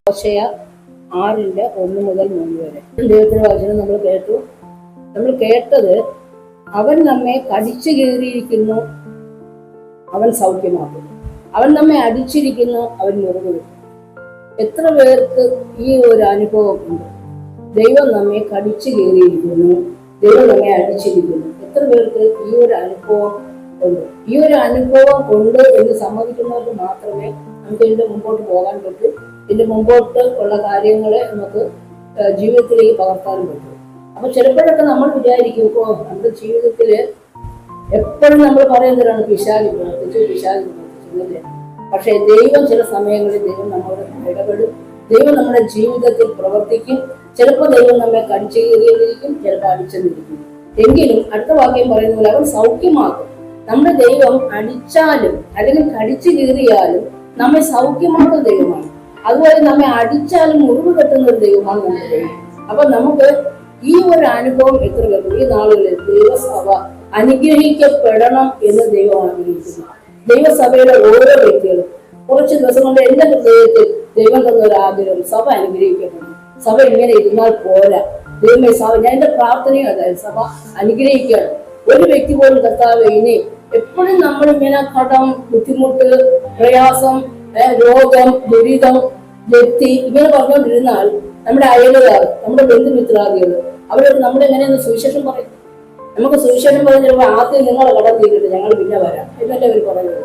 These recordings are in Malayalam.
ഹോശേയ 6:1-3 വരെ ദൈവത്തിന്റെ വചനം നമ്മൾ കേട്ടത് അവൻ നമ്മെ കടിച്ചു കീറിയിരിക്കുന്നു, അവൻ സൗഖ്യമാക്കുന്നു. അവൻ നമ്മെ അടിച്ചിരിക്കുന്നു, അവൻ മുറിവ്. എത്ര പേർക്ക് ഈ ഒരു അനുഭവം ഉണ്ട്? ദൈവം നമ്മെ കടിച്ചു കീറിയിരിക്കുന്നു, ദൈവം നമ്മെ അടിച്ചിരിക്കുന്നു. എത്ര പേർക്ക് ഈ ഒരു അനുഭവം ഉണ്ട്? ഈ ഒരു അനുഭവം ഉണ്ട് എന്ന് സമ്മതിക്കുന്നവർക്ക് മാത്രമേ നമുക്ക് ഇതിന്റെ മുമ്പോട്ട് പോകാൻ പറ്റൂ. ഇതിന്റെ മുമ്പോട്ട് ഉള്ള കാര്യങ്ങളെ നമുക്ക് ജീവിതത്തിലേക്ക് പകർത്താനും പറ്റും. അപ്പൊ ചിലപ്പോഴൊക്കെ നമ്മൾ വിചാരിക്കും, നമ്മുടെ ജീവിതത്തില് എപ്പോഴും നമ്മൾ പറയുന്നതാണ് പിശാച് പ്രവർത്തിച്ചു. പക്ഷെ ദൈവം ചില സമയങ്ങളിൽ ദൈവം നമ്മളോട് ഇടപെടും. ദൈവം നമ്മുടെ ജീവിതത്തിൽ പ്രവർത്തിക്കും. ചിലപ്പോൾ ദൈവം നമ്മെ കടിച്ചു കീറിയിരിക്കും, ചിലപ്പോൾ അടിച്ചെന്നിരിക്കും. എങ്കിലും അടുത്ത വാക്യം പറയുന്ന പോലെ അവൻ സൗഖ്യമാക്കും. നമ്മുടെ ദൈവം അടിച്ചാലും അല്ലെങ്കിൽ കടിച്ചു കീറിയാലും നമ്മെ സൗഖ്യമാക്കുന്ന ദൈവമാണ്. അതുപോലെ നമ്മെ അടിച്ചാലും മുറിവ് കെട്ടുന്ന ഒരു ദൈവമാണ് നമ്മുടെ ദൈവം. അപ്പൊ നമുക്ക് ഈ ഒരു അനുഭവം എത്ര പേർക്ക് ഈ നാളുകളിൽ ദൈവസഭ അനുഗ്രഹിക്കപ്പെടണം എന്ന് ദൈവം ആഗ്രഹിക്കുന്നു. ദൈവസഭയുടെ ഓരോ വ്യക്തികളും കുറച്ച് ദിവസം കൊണ്ട് എന്റെ ഹൃദയത്തിൽ ദൈവം തന്ന ഒരു ആഗ്രഹം, സഭ അനുഗ്രഹിക്കപ്പെടണം. സഭ ഇങ്ങനെ ഇരുന്നാൽ പോരാ. ദൈവമേ സഭ, ഞാൻ എന്റെ പ്രാർത്ഥനയും അതായത് സഭ അനുഗ്രഹിക്കണം. ഒരു വ്യക്തി പോലും കർത്താവ് ഇനി എപ്പോഴും നമ്മളിങ്ങനെ കടം, ബുദ്ധിമുട്ട്, പ്രയാസം, രോഗം, ദുരിതം, വ്യക്തി ഇങ്ങനെ പറഞ്ഞുകൊണ്ടിരുന്നാൽ നമ്മുടെ അയലുകാർ, നമ്മുടെ ബന്ധുമിത്രാദികൾ അവരോട് നമ്മളെങ്ങനെയൊന്ന് സുവിശേഷം പറയും. നമുക്ക് സുവിശേഷം പറഞ്ഞാൽ ആദ്യം നിങ്ങളെ കടം തീരട്ടെ, ഞങ്ങൾ പിന്നെ വരാം എന്നല്ലേ അവർ പറയുന്നത്.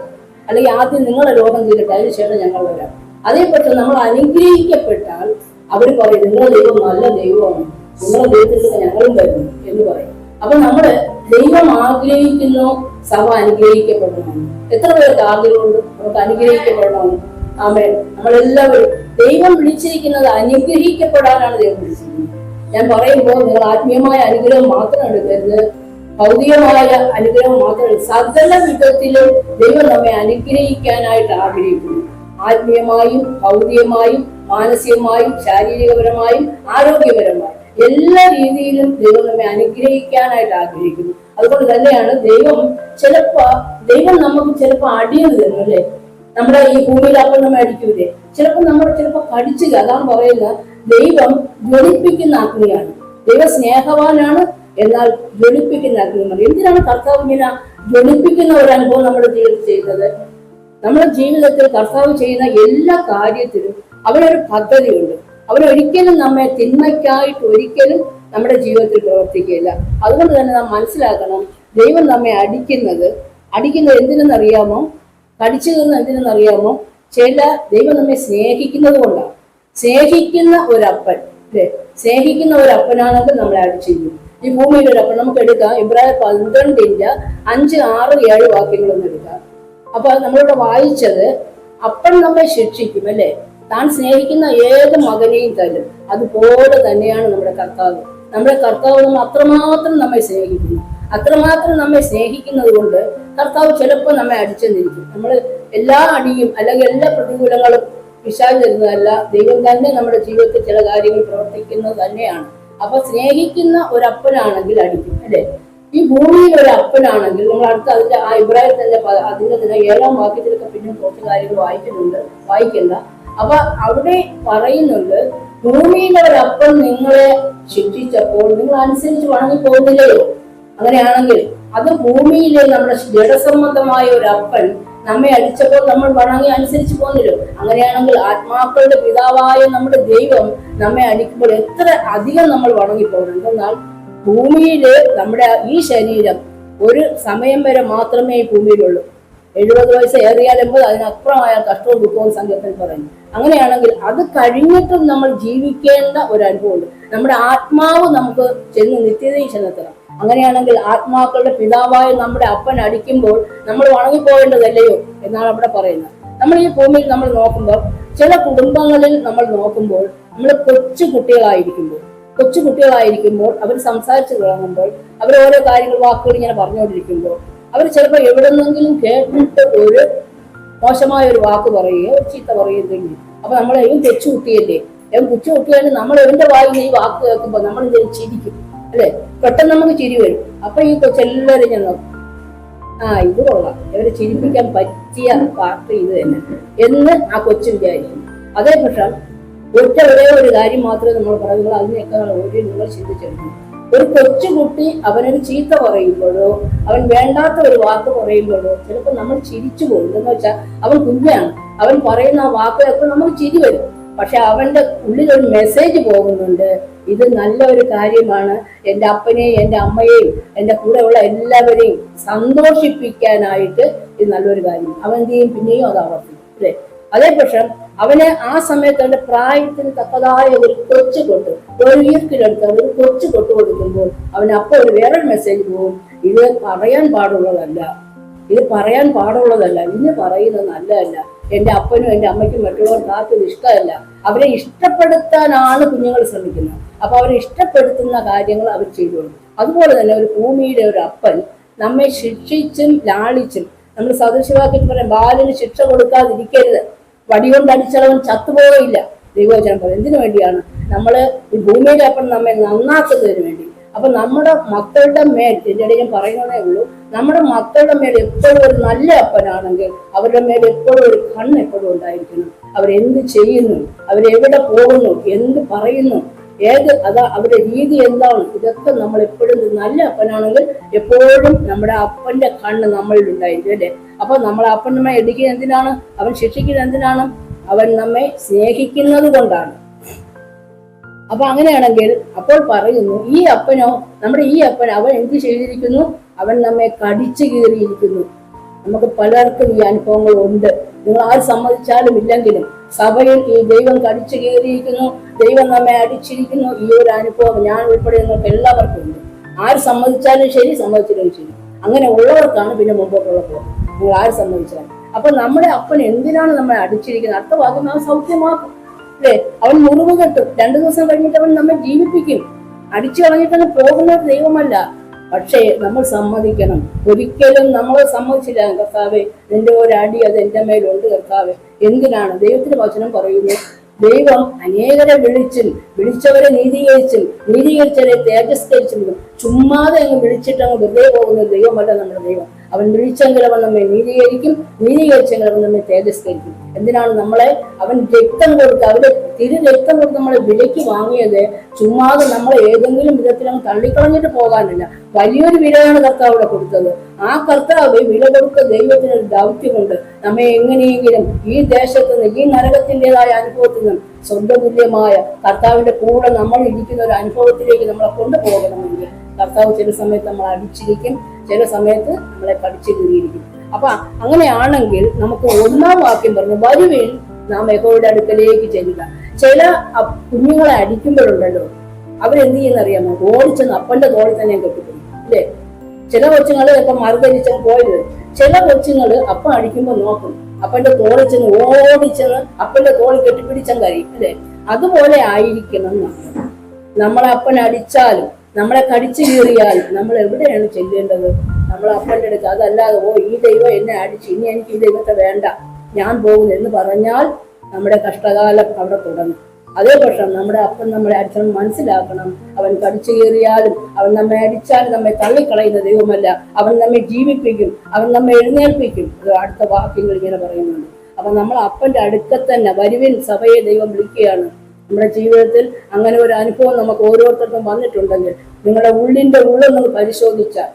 അല്ലെങ്കിൽ ആദ്യം നിങ്ങളെ രോഗം തീരട്ടെ, അതിനുശേഷം ഞങ്ങൾ വരാം. അതേപക്ഷെ നമ്മൾ അനുഗ്രഹിക്കപ്പെട്ടാൽ അവർ പറയും നിങ്ങളുടെ ദൈവം നല്ല ദൈവമാണ്, നിങ്ങളുടെ ദൈവത്തിൽ ഞങ്ങളും വരുന്നു എന്ന് പറയും. അപ്പൊ നമ്മള് ദൈവം ആഗ്രഹിക്കുന്നു സഭ അനുഗ്രഹിക്കപ്പെടണമെന്ന്. എത്ര പേർക്ക് ആഗ്രഹമുണ്ട് നമുക്ക് അനുഗ്രഹിക്കപ്പെടണമെന്ന്? ആമേൻ. നമ്മളെല്ലാവരും ദൈവം വിളിച്ചിരിക്കുന്നത് അനുഗ്രഹിക്കപ്പെടാനാണ് ദൈവം വിളിച്ചിരിക്കുന്നത്. ഞാൻ പറയുമ്പോൾ നിങ്ങൾ ആത്മീയമായ അനുഗ്രഹം മാത്രം എടുക്കരുത്, ഭൗതികമായ അനുഗ്രഹം മാത്രമല്ല, സകല വിധത്തിലും ദൈവം നമ്മെ അനുഗ്രഹിക്കാനായിട്ട് ആഗ്രഹിക്കുന്നു. ആത്മീയമായും ഭൗതികമായും മാനസികമായും ശാരീരികപരമായും ആരോഗ്യപരമായും എല്ലാ രീതിയിലും ദൈവം നമ്മെ അനുഗ്രഹിക്കാനായിട്ട് ആഗ്രഹിക്കുന്നു. അതുകൊണ്ട് തന്നെയാണ് ദൈവം നമുക്ക് ചിലപ്പോൾ അടിയത് തരും അല്ലേ. നമ്മുടെ ഈ ഭൂമിയിൽ അപ്പം നമ്മെ അടിക്കൂലേ, ചിലപ്പോൾ കടിച്ചില്ല. അതാണ് പറയുന്നത്, ദൈവം ജ്വലിപ്പിക്കുന്ന അഗ്നിയാണ്. ദൈവ സ്നേഹവാനാണ്, എന്നാൽ ജ്വലിപ്പിക്കുന്ന അഗ്നിയാണ്. എന്തിനാണ് കർത്താവ് ഇങ്ങനെ ജ്വലിപ്പിക്കുന്ന ഒരു അനുഭവം നമ്മുടെ ജീവിതത്തിൽ ചെയ്യുന്നത്? നമ്മുടെ ജീവിതത്തിൽ കർത്താവ് ചെയ്യുന്ന എല്ലാ കാര്യത്തിലും അവനൊരു പദ്ധതിയുണ്ട്. അവനൊരിക്കലും നമ്മെ തിന്മയ്ക്കായിട്ട് ഒരിക്കലും നമ്മുടെ ജീവിതത്തിൽ പ്രവർത്തിക്കുകയില്ല. അതുകൊണ്ട് തന്നെ നാം മനസ്സിലാക്കണം, ദൈവം നമ്മെ അടിക്കുന്നത് എന്തിനെന്നറിയാമോ? കടിച്ചു കയറുന്ന എന്തിനെന്നറിയാമോ? ദൈവം നമ്മെ സ്നേഹിക്കുന്നത് കൊണ്ടാണ്. സ്നേഹിക്കുന്ന ഒരപ്പൻ അല്ലെ, സ്നേഹിക്കുന്ന ഒരപ്പനാണെങ്കിൽ നമ്മളെ അടിച്ചിരിക്കും. ഈ ഭൂമിയിൽ ഒരപ്പൻ നമുക്ക് എടുക്കാം. ഇബ്രാഹിം 12 5, 6, 7 വാക്യങ്ങളൊന്നും എടുക്കാം. അപ്പൊ നമ്മളിവിടെ വായിച്ചത്, അപ്പൻ നമ്മെ ശിക്ഷിക്കും അല്ലെ, താൻ സ്നേഹിക്കുന്ന ഏത് മകനെയും തല്ലും. അതുപോലെ തന്നെയാണ് നമ്മുടെ കർത്താവ്. നമ്മുടെ കർത്താവ് അത്രമാത്രം നമ്മെ സ്നേഹിക്കുന്നു. അത്രമാത്രം നമ്മെ സ്നേഹിക്കുന്നത് കൊണ്ട് കർത്താവ് ചിലപ്പോൾ നമ്മെ അടിച്ചെന്നിരിക്കും. നമ്മൾ എല്ലാ അടിയും അല്ലെങ്കിൽ എല്ലാ പ്രതികൂലങ്ങളും പിശാച് തരുന്നതല്ല, ദൈവം തന്നെ നമ്മുടെ ജീവിതത്തിൽ ചില കാര്യങ്ങൾ പ്രവർത്തിക്കുന്നത് തന്നെയാണ്. അപ്പൊ സ്നേഹിക്കുന്ന ഒരപ്പനാണെങ്കിൽ അടിക്കും അല്ലെ. ഈ ഭൂമിയിൽ ഒരു അപ്പനാണെങ്കിൽ നമ്മൾ അതിന്റെ ആ ഇബ്രാഹിം തന്നെ അതിന്റെ തന്നെ 7-ാം വാക്യത്തിലൊക്കെ പിന്നെ കുറച്ച് കാര്യങ്ങൾ വായിക്കണ്ട. അപ്പൊ അവിടെ പറയുന്നുണ്ട്, ഭൂമിയിലെ ഒരപ്പൻ നിങ്ങളെ ശിക്ഷിച്ചപ്പോൾ നിങ്ങൾ അനുസരിച്ച് വണങ്ങി പോകുന്നില്ലയോ? അങ്ങനെയാണെങ്കിൽ അത് ഭൂമിയിലെ നമ്മുടെ ജഡസംബന്ധമായ ഒരു അപ്പൻ നമ്മെ അടിച്ചപ്പോൾ നമ്മൾ വണങ്ങി അനുസരിച്ച് പോകുന്നില്ലോ? അങ്ങനെയാണെങ്കിൽ ആത്മാക്കളുടെ പിതാവായ നമ്മുടെ ദൈവം നമ്മെ അടിക്കുമ്പോൾ എത്ര അധികം നമ്മൾ വണങ്ങിപ്പോകണം. എന്നാൽ ഭൂമിയില് നമ്മുടെ ഈ ശരീരം ഒരു സമയം വരെ മാത്രമേ ഈ ഭൂമിയിലുള്ളൂ. 70 വയസ്സ് ഏറിയാൽ 80, അതിനപ്പുറമായ കഷ്ടവും ദുഃഖവും സംഘത്തിൽ പറയുന്നു. അങ്ങനെയാണെങ്കിൽ അത് കഴിഞ്ഞിട്ടും നമ്മൾ ജീവിക്കേണ്ട ഒരു അനുഭവമുണ്ട്. നമ്മുടെ ആത്മാവ് നമുക്ക് നിത്യതയിൽ ചെന്നെത്തണം. അങ്ങനെയാണെങ്കിൽ ആത്മാക്കളുടെ പിതാവായ നമ്മുടെ അപ്പൻ അടിക്കുമ്പോൾ നമ്മൾ വണങ്ങിപ്പോകേണ്ടതല്ലയോ എന്നാണ് അവിടെ പറയുന്നത്. നമ്മൾ ഈ ഭൂമിയിൽ നമ്മൾ നോക്കുമ്പോൾ, ചില കുടുംബങ്ങളിൽ നമ്മൾ നോക്കുമ്പോൾ, നമ്മൾ കൊച്ചുകുട്ടികളായിരിക്കുമ്പോൾ അവർ സംസാരിച്ചു തുടങ്ങുമ്പോൾ, അവർ ഓരോ വാക്കുകൾ ഇങ്ങനെ പറഞ്ഞുകൊണ്ടിരിക്കുമ്പോൾ, അവർ ചിലപ്പോൾ എവിടെ നിന്നെങ്കിലും കേട്ടിട്ട് ഒരു മോശമായ ഒരു വാക്ക് പറയുകയോ ഒരു ചീത്ത പറയുകയെങ്കിലും, അപ്പൊ നമ്മൾ ഇവൻ കൊച്ചുകുട്ടിയല്ലേ, കൊച്ചുകുട്ടിയായിട്ട് നമ്മൾ എവന്റെ വായിൽ ഈ വാക്ക് കേൾക്കുമ്പോൾ നമ്മൾ എന്തെങ്കിലും ചിരിക്കും അല്ലെ, പെട്ടെന്ന് നമുക്ക് ചിരി വരും. അപ്പൊ ഈ കൊച്ചെല്ലാവരും ഞാൻ നോക്കും, ഇത് കൊള്ളാം, ഇവരെ ചിരിപ്പിക്കാൻ പറ്റിയ പാർട്ടി ഇത് തന്നെ എന്ന് ആ കൊച്ചു വിചാരിക്കും. അതേ പക്ഷം ഒരേ ഒരു കാര്യം മാത്രമേ നമ്മൾ പറയുന്നത്, അതിനേക്കാൾ നിങ്ങൾ ചിന്തിച്ചെടുക്കണം. ഒരു കൊച്ചുകുട്ടി അവനൊരു ചീത്ത പറയുമ്പോഴോ അവൻ വേണ്ടാത്ത ഒരു വാക്ക് പറയുമ്പോഴോ ചിലപ്പോൾ നമ്മൾ ചിരിച്ചു പോകും. എന്ന് വെച്ചാൽ അവൻ കുഞ്ഞാണ്, അവൻ പറയുന്ന ആ വാക്കുകളൊക്കെ നമുക്ക് ചിരി വരും. പക്ഷെ അവന്റെ ഉള്ളിലൊരു മെസ്സേജ് പോകുന്നുണ്ട്, ഇത് നല്ല ഒരു കാര്യമാണ്, എൻ്റെ അപ്പനെയും എൻ്റെ അമ്മയെയും എൻ്റെ കൂടെയുള്ള എല്ലാവരെയും സന്തോഷിപ്പിക്കാനായിട്ട് ഇത് നല്ലൊരു കാര്യം. അവൻ എന്ത് ചെയ്യും? പിന്നെയും അത് ആവർത്തിക്കും അല്ലെ. അതേ പക്ഷം അവന് ആ സമയത്ത് അവന്റെ പ്രായത്തിന് തക്കതായ ഒരു കൊച്ചു കൊട്ട്, ഒരു ഈർക്കിലെടുത്ത് ഒരു കൊച്ചു കൊട്ട് കൊടുക്കുമ്പോൾ അവന് അപ്പോൾ ഒരു വേറൊരു മെസ്സേജ് പോകും, ഇത് പറയാൻ പാടുള്ളതല്ല, ഇന്ന് പറയുന്നത് നല്ലതല്ല, എൻ്റെ അപ്പനും എൻ്റെ അമ്മയ്ക്കും മറ്റുള്ളവർക്ക് ആർക്കും ഇഷ്ടമല്ല. അവരെ ഇഷ്ടപ്പെടുത്താനാണ് കുഞ്ഞുങ്ങൾ ശ്രമിക്കുന്നത്. അപ്പൊ അവരെ ഇഷ്ടപ്പെടുത്തുന്ന കാര്യങ്ങൾ അവർ ചെയ്തോളും. അതുപോലെ തന്നെ ഒരു ഭൂമിയിലെ ഒരു അപ്പൻ നമ്മെ ശിക്ഷിച്ചും ലാളിച്ചും, നമ്മൾ സദൃശവാക്യത്തിൽ പറയാം, ബാലന് ശിക്ഷ കൊടുക്കാതിരിക്കരുത്, വടികൊണ്ടടിച്ചവൻ ചത്തുപോയില്ല. ദൈവവചനം പറയും. എന്തിനു വേണ്ടിയാണ്? നമ്മള് ഈ ഭൂമിയിലെ അപ്പൻ നമ്മെ നന്നാക്കുന്നതിന് വേണ്ടി. അപ്പൊ നമ്മുടെ മക്കളുടെ മേൽ, എൻ്റെ ഇടയിൽ പറയുന്നതേ ഉള്ളൂ, നമ്മുടെ മക്കളുടെ മേൽ എപ്പോഴും ഒരു നല്ല അപ്പനാണെങ്കിൽ അവരുടെ മേൽ എപ്പോഴും ഒരു കണ്ണ് എപ്പോഴും ഉണ്ടായിരിക്കണം. അവരെന്ത് ചെയ്യുന്നു, അവരെവിടെ പോകുന്നു, എന്ത് പറയുന്നു, അവരുടെ രീതി എന്താണ്, ഇതൊക്കെ നമ്മൾ എപ്പോഴും നല്ല അപ്പനാണെങ്കിൽ എപ്പോഴും നമ്മുടെ അപ്പന്റെ കണ്ണ് നമ്മളിൽ ഉണ്ടായിരിക്കും അല്ലെ. അപ്പൊ നമ്മളെ അപ്പൻ നമ്മെ ഇടിക്കുന്നത് എന്തിനാണ്? അവൻ ശിക്ഷിക്കുന്നത് എന്തിനാണ്? അവൻ നമ്മെ സ്നേഹിക്കുന്നത് കൊണ്ടാണ്. അപ്പൊ അങ്ങനെയാണെങ്കിൽ അപ്പോൾ പറയുന്നു, നമ്മുടെ ഈ അപ്പൻ അവൻ എന്ത് ചെയ്തിരിക്കുന്നു? അവൻ നമ്മെ കടിച്ചു കീറിയിരിക്കുന്നു. നമുക്ക് പലർക്കും ഈ അനുഭവങ്ങൾ ഉണ്ട്. നിങ്ങൾ ആര് സമ്മതിച്ചാലും ഇല്ലെങ്കിലും സഭയിൽ ഈ ദൈവം കടിച്ചു കീറിയിരിക്കുന്നു, ദൈവം നമ്മെ അടിച്ചിരിക്കുന്നു, ഈ ഒരു അനുഭവം ഞാൻ ഉൾപ്പെടെ നിങ്ങൾക്ക് എല്ലാവർക്കും ഉണ്ട്. ആര് സമ്മതിച്ചാലും ശരി, സമ്മതിച്ചില്ലെങ്കിലും ശരി, അങ്ങനെ ഉള്ളവർക്കാണ് പിന്നെ മുമ്പോട്ടുള്ള പോകും. നിങ്ങൾ ആര് സമ്മതിച്ചാലും. അപ്പൊ നമ്മുടെ അപ്പൻ എന്തിനാണ് നമ്മെ അടിച്ചിരിക്കുന്നത്? അടുത്ത വാക്യം അവൻ സൗഖ്യമാക്കും അല്ലെ. അവൻ മുറിവ് കെട്ടും, 2 ദിവസം കഴിഞ്ഞിട്ട് അവൻ നമ്മെ ജീവിപ്പിക്കും. അടിച്ചു കളഞ്ഞിട്ടവൻ പോകുന്ന ദൈവമല്ല. പക്ഷേ നമ്മൾ സമ്മതിക്കണം. ഒരിക്കലും നമ്മൾ സമ്മതിച്ചില്ല, കർത്താവെ നിന്റെ ഒരടി അത് എൻ്റെ മേലുണ്ട് കർത്താവെ. എന്തിനാണ്? ദൈവത്തിന്റെ വചനം പറയുന്നു, ദൈവം അനേകരെ വിളിച്ചവരെ നീതീകരിച്ചവരെ തേജസ്കരിച്ചും ചുമ്മാതെ അങ്ങ് വിളിച്ചിട്ട് അങ്ങ് വെറുതെ പോകുന്ന ദൈവമല്ല നമ്മുടെ ദൈവം. അവൻ വിളിച്ചെങ്കിൽ അവൻ നമ്മെ നീതീകരിച്ചെങ്കിൽ അവൻ നമ്മെ തേജസ്കരിക്കും. എന്തിനാണ് നമ്മളെ അവൻ രക്തം കൊടുത്ത്, അവന്റെ രക്തം കൊടുത്ത് നമ്മളെ വിലയ്ക്ക് വാങ്ങിയത് ചുമ്മാതെ നമ്മളെ ഏതെങ്കിലും വിധത്തിൽ അങ്ങ് തള്ളിക്കളഞ്ഞിട്ട് പോകാനില്ല. വലിയൊരു വിലയാണ് കർത്താവ് ഇവിടെ കൊടുത്തത്. ആ കർത്താവ് വില കൊടുത്ത ദൈവത്തിന് ഒരു ദൗത്യമുണ്ട്. നമ്മെ എങ്ങനെയെങ്കിലും ഈ ദേശത്ത് നിന്ന്, ഈ നരകത്തിൻ്റെതായ അനുഭവത്തിൽ നിന്നും സ്വന്തതുല്യമായ കർത്താവിന്റെ കൂടെ നമ്മൾ ഇരിക്കുന്ന ഒരു അനുഭവത്തിലേക്ക് നമ്മളെ കൊണ്ടുപോകണമെങ്കിൽ കർത്താവ് ചില സമയത്ത് നമ്മൾ അടിച്ചിരിക്കും, ചില സമയത്ത് നമ്മളെ കടിച്ചു കീറിയിരിക്കും. അപ്പൊ അങ്ങനെയാണെങ്കിൽ നമുക്ക് ഒന്നാം വാക്യം പറഞ്ഞു, വരുവിൽ നാം യഹോവയുടെ അടുക്കലേക്ക് ചെല്ലുക. ചില കുഞ്ഞുങ്ങളെ അടിക്കുമ്പോഴുണ്ടല്ലോ, അവരെന്ത് ചെയ്യുന്നറിയാമോ? ഓടിച്ചെന്ന് അപ്പന്റെ തോളിൽ തന്നെ കെട്ടിപ്പിടിക്കും, അല്ലേ? ചില കൊച്ചുങ്ങള് ഇപ്പൊ മറുകരിച്ച് പോയത്, ചില കൊച്ചുങ്ങള് അപ്പം അടിക്കുമ്പോ നോക്കും, അപ്പന്റെ തോളിൽ ചെന്ന് ഓടിച്ചെന്ന് അപ്പന്റെ തോളിൽ കെട്ടിപ്പിടിച്ചാൽ കഴിയും, അല്ലേ? അതുപോലെ ആയിരിക്കണം നമ്മളെ അപ്പൻ അടിച്ചാലും നമ്മളെ കടിച്ചു കീറിയാലും നമ്മൾ എവിടെയാണ് ചെല്ലേണ്ടത്? നമ്മളെ അപ്പന്റെ അടുത്ത്. അതല്ലാതെ ഈ ദൈവം എന്നെ അടിച്ചു, ഇനി എനിക്ക് ഈ ദൈവത്തെ വേണ്ട, ഞാൻ പോകുന്നു എന്ന് പറഞ്ഞാൽ നമ്മുടെ കഷ്ടകാലം അവിടെ തുടങ്ങും. അതേ പക്ഷം നമ്മുടെ അപ്പൻ നമ്മളെ അടിച്ചവൻ മനസ്സിലാക്കണം, അവൻ കടിച്ചു കീറിയാലും അവൻ നമ്മെ അടിച്ചാലും നമ്മെ തള്ളിക്കളയുന്ന ദൈവമല്ല. അവൻ നമ്മെ ജീവിപ്പിക്കും, അവൻ നമ്മെ എഴുന്നേൽപ്പിക്കും. അത് അടുത്ത വാക്യങ്ങൾ ഇങ്ങനെ പറയുന്നുണ്ട്. അപ്പൊ നമ്മൾ അപ്പന്റെ അടുക്കൽ തന്നെ വരുവിൻ സഭയെ ദൈവം വിളിക്കുകയാണ്. നമ്മുടെ ജീവിതത്തിൽ അങ്ങനെ ഒരു അനുഭവം നമുക്ക് ഓരോരുത്തർക്കും വന്നിട്ടുണ്ടെങ്കിൽ നിങ്ങളുടെ ഉള്ളിന്റെ ഉള്ളൊന്ന് പരിശോധിച്ചാൽ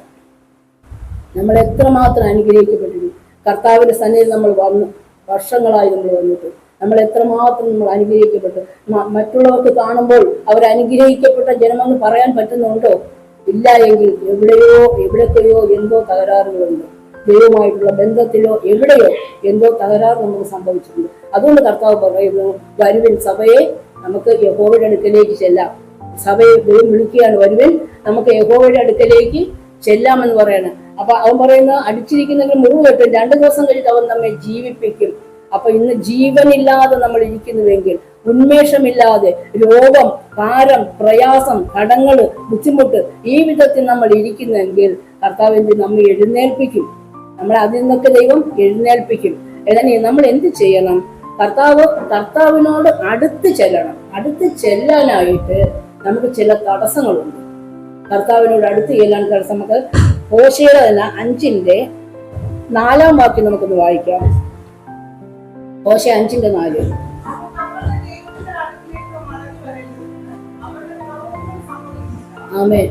നമ്മൾ എത്രമാത്രം അനുഗ്രഹിക്കപ്പെട്ടിരുന്നു. കർത്താവിന്റെ സന്നിധിയിൽ നമ്മൾ വന്നു, വർഷങ്ങളായി നമ്മൾ വന്നിട്ട് നമ്മൾ എത്രമാത്രം നമ്മൾ അനുഗ്രഹിക്കപ്പെട്ടു. മറ്റുള്ളവർക്ക് കാണുമ്പോൾ അവർ അനുഗ്രഹിക്കപ്പെട്ട ജനമെന്ന് പറയാൻ പറ്റുന്നുണ്ടോ? ഇല്ല എങ്കിൽ എവിടൊക്കെയോ എന്തോ തകരാറുകളുണ്ട്. ദൈവമായിട്ടുള്ള ബന്ധത്തിലോ എവിടെയോ എന്തോ തകരാറ് നമുക്ക് സംഭവിച്ചിട്ടുണ്ട്. അതുകൊണ്ട് കർത്താവ് പറയുന്നു, വരുവിൻ സഭയെ നമുക്ക് യഹോവയുടെ അടുക്കലേക്ക് ചെല്ലാം. സഭയെ ദൈവം വിളിക്കുകയാണ്, വരുവിൻ നമുക്ക് യഹോവയുടെ അടുക്കലേക്ക് ചെല്ലാമെന്ന് പറയാണ്. അപ്പൊ അവൻ പറയുന്ന അടിച്ചിരിക്കുന്നെങ്കിൽ മുറിവ് കെട്ടും, 2 ദിവസം കഴിഞ്ഞിട്ട് അവൻ നമ്മെ ജീവിപ്പിക്കും. അപ്പൊ ഇന്ന് ജീവനില്ലാതെ നമ്മൾ ഇരിക്കുന്നുവെങ്കിൽ, ഉന്മേഷമില്ലാതെ, രോഗം, ഭാരം, പ്രയാസം, കടങ്ങള്, ബുദ്ധിമുട്ട്, ഈ വിധത്തിൽ നമ്മൾ ഇരിക്കുന്നെങ്കിൽ കർത്താവിന്റെ നമ്മെ എഴുന്നേൽപ്പിക്കും. നമ്മളെ അതിൽ നിന്നൊക്കെ ദൈവം എഴുന്നേൽപ്പിക്കും. നമ്മൾ എന്ത് ചെയ്യണം? കർത്താവിനോട് അടുത്ത് ചെല്ലണം. അടുത്ത് ചെല്ലാനായിട്ട് നമുക്ക് ചില തടസ്സങ്ങളുണ്ട്. കർത്താവിനോട് അടുത്ത് ചെല്ലാൻ തടസ്സം നമുക്ക് ഹോശേയുടെ തന്നെ 5:4 വാക്യം നമുക്കൊന്ന് വായിക്കാം. ഹോശേ 5:4. ആമേൻ.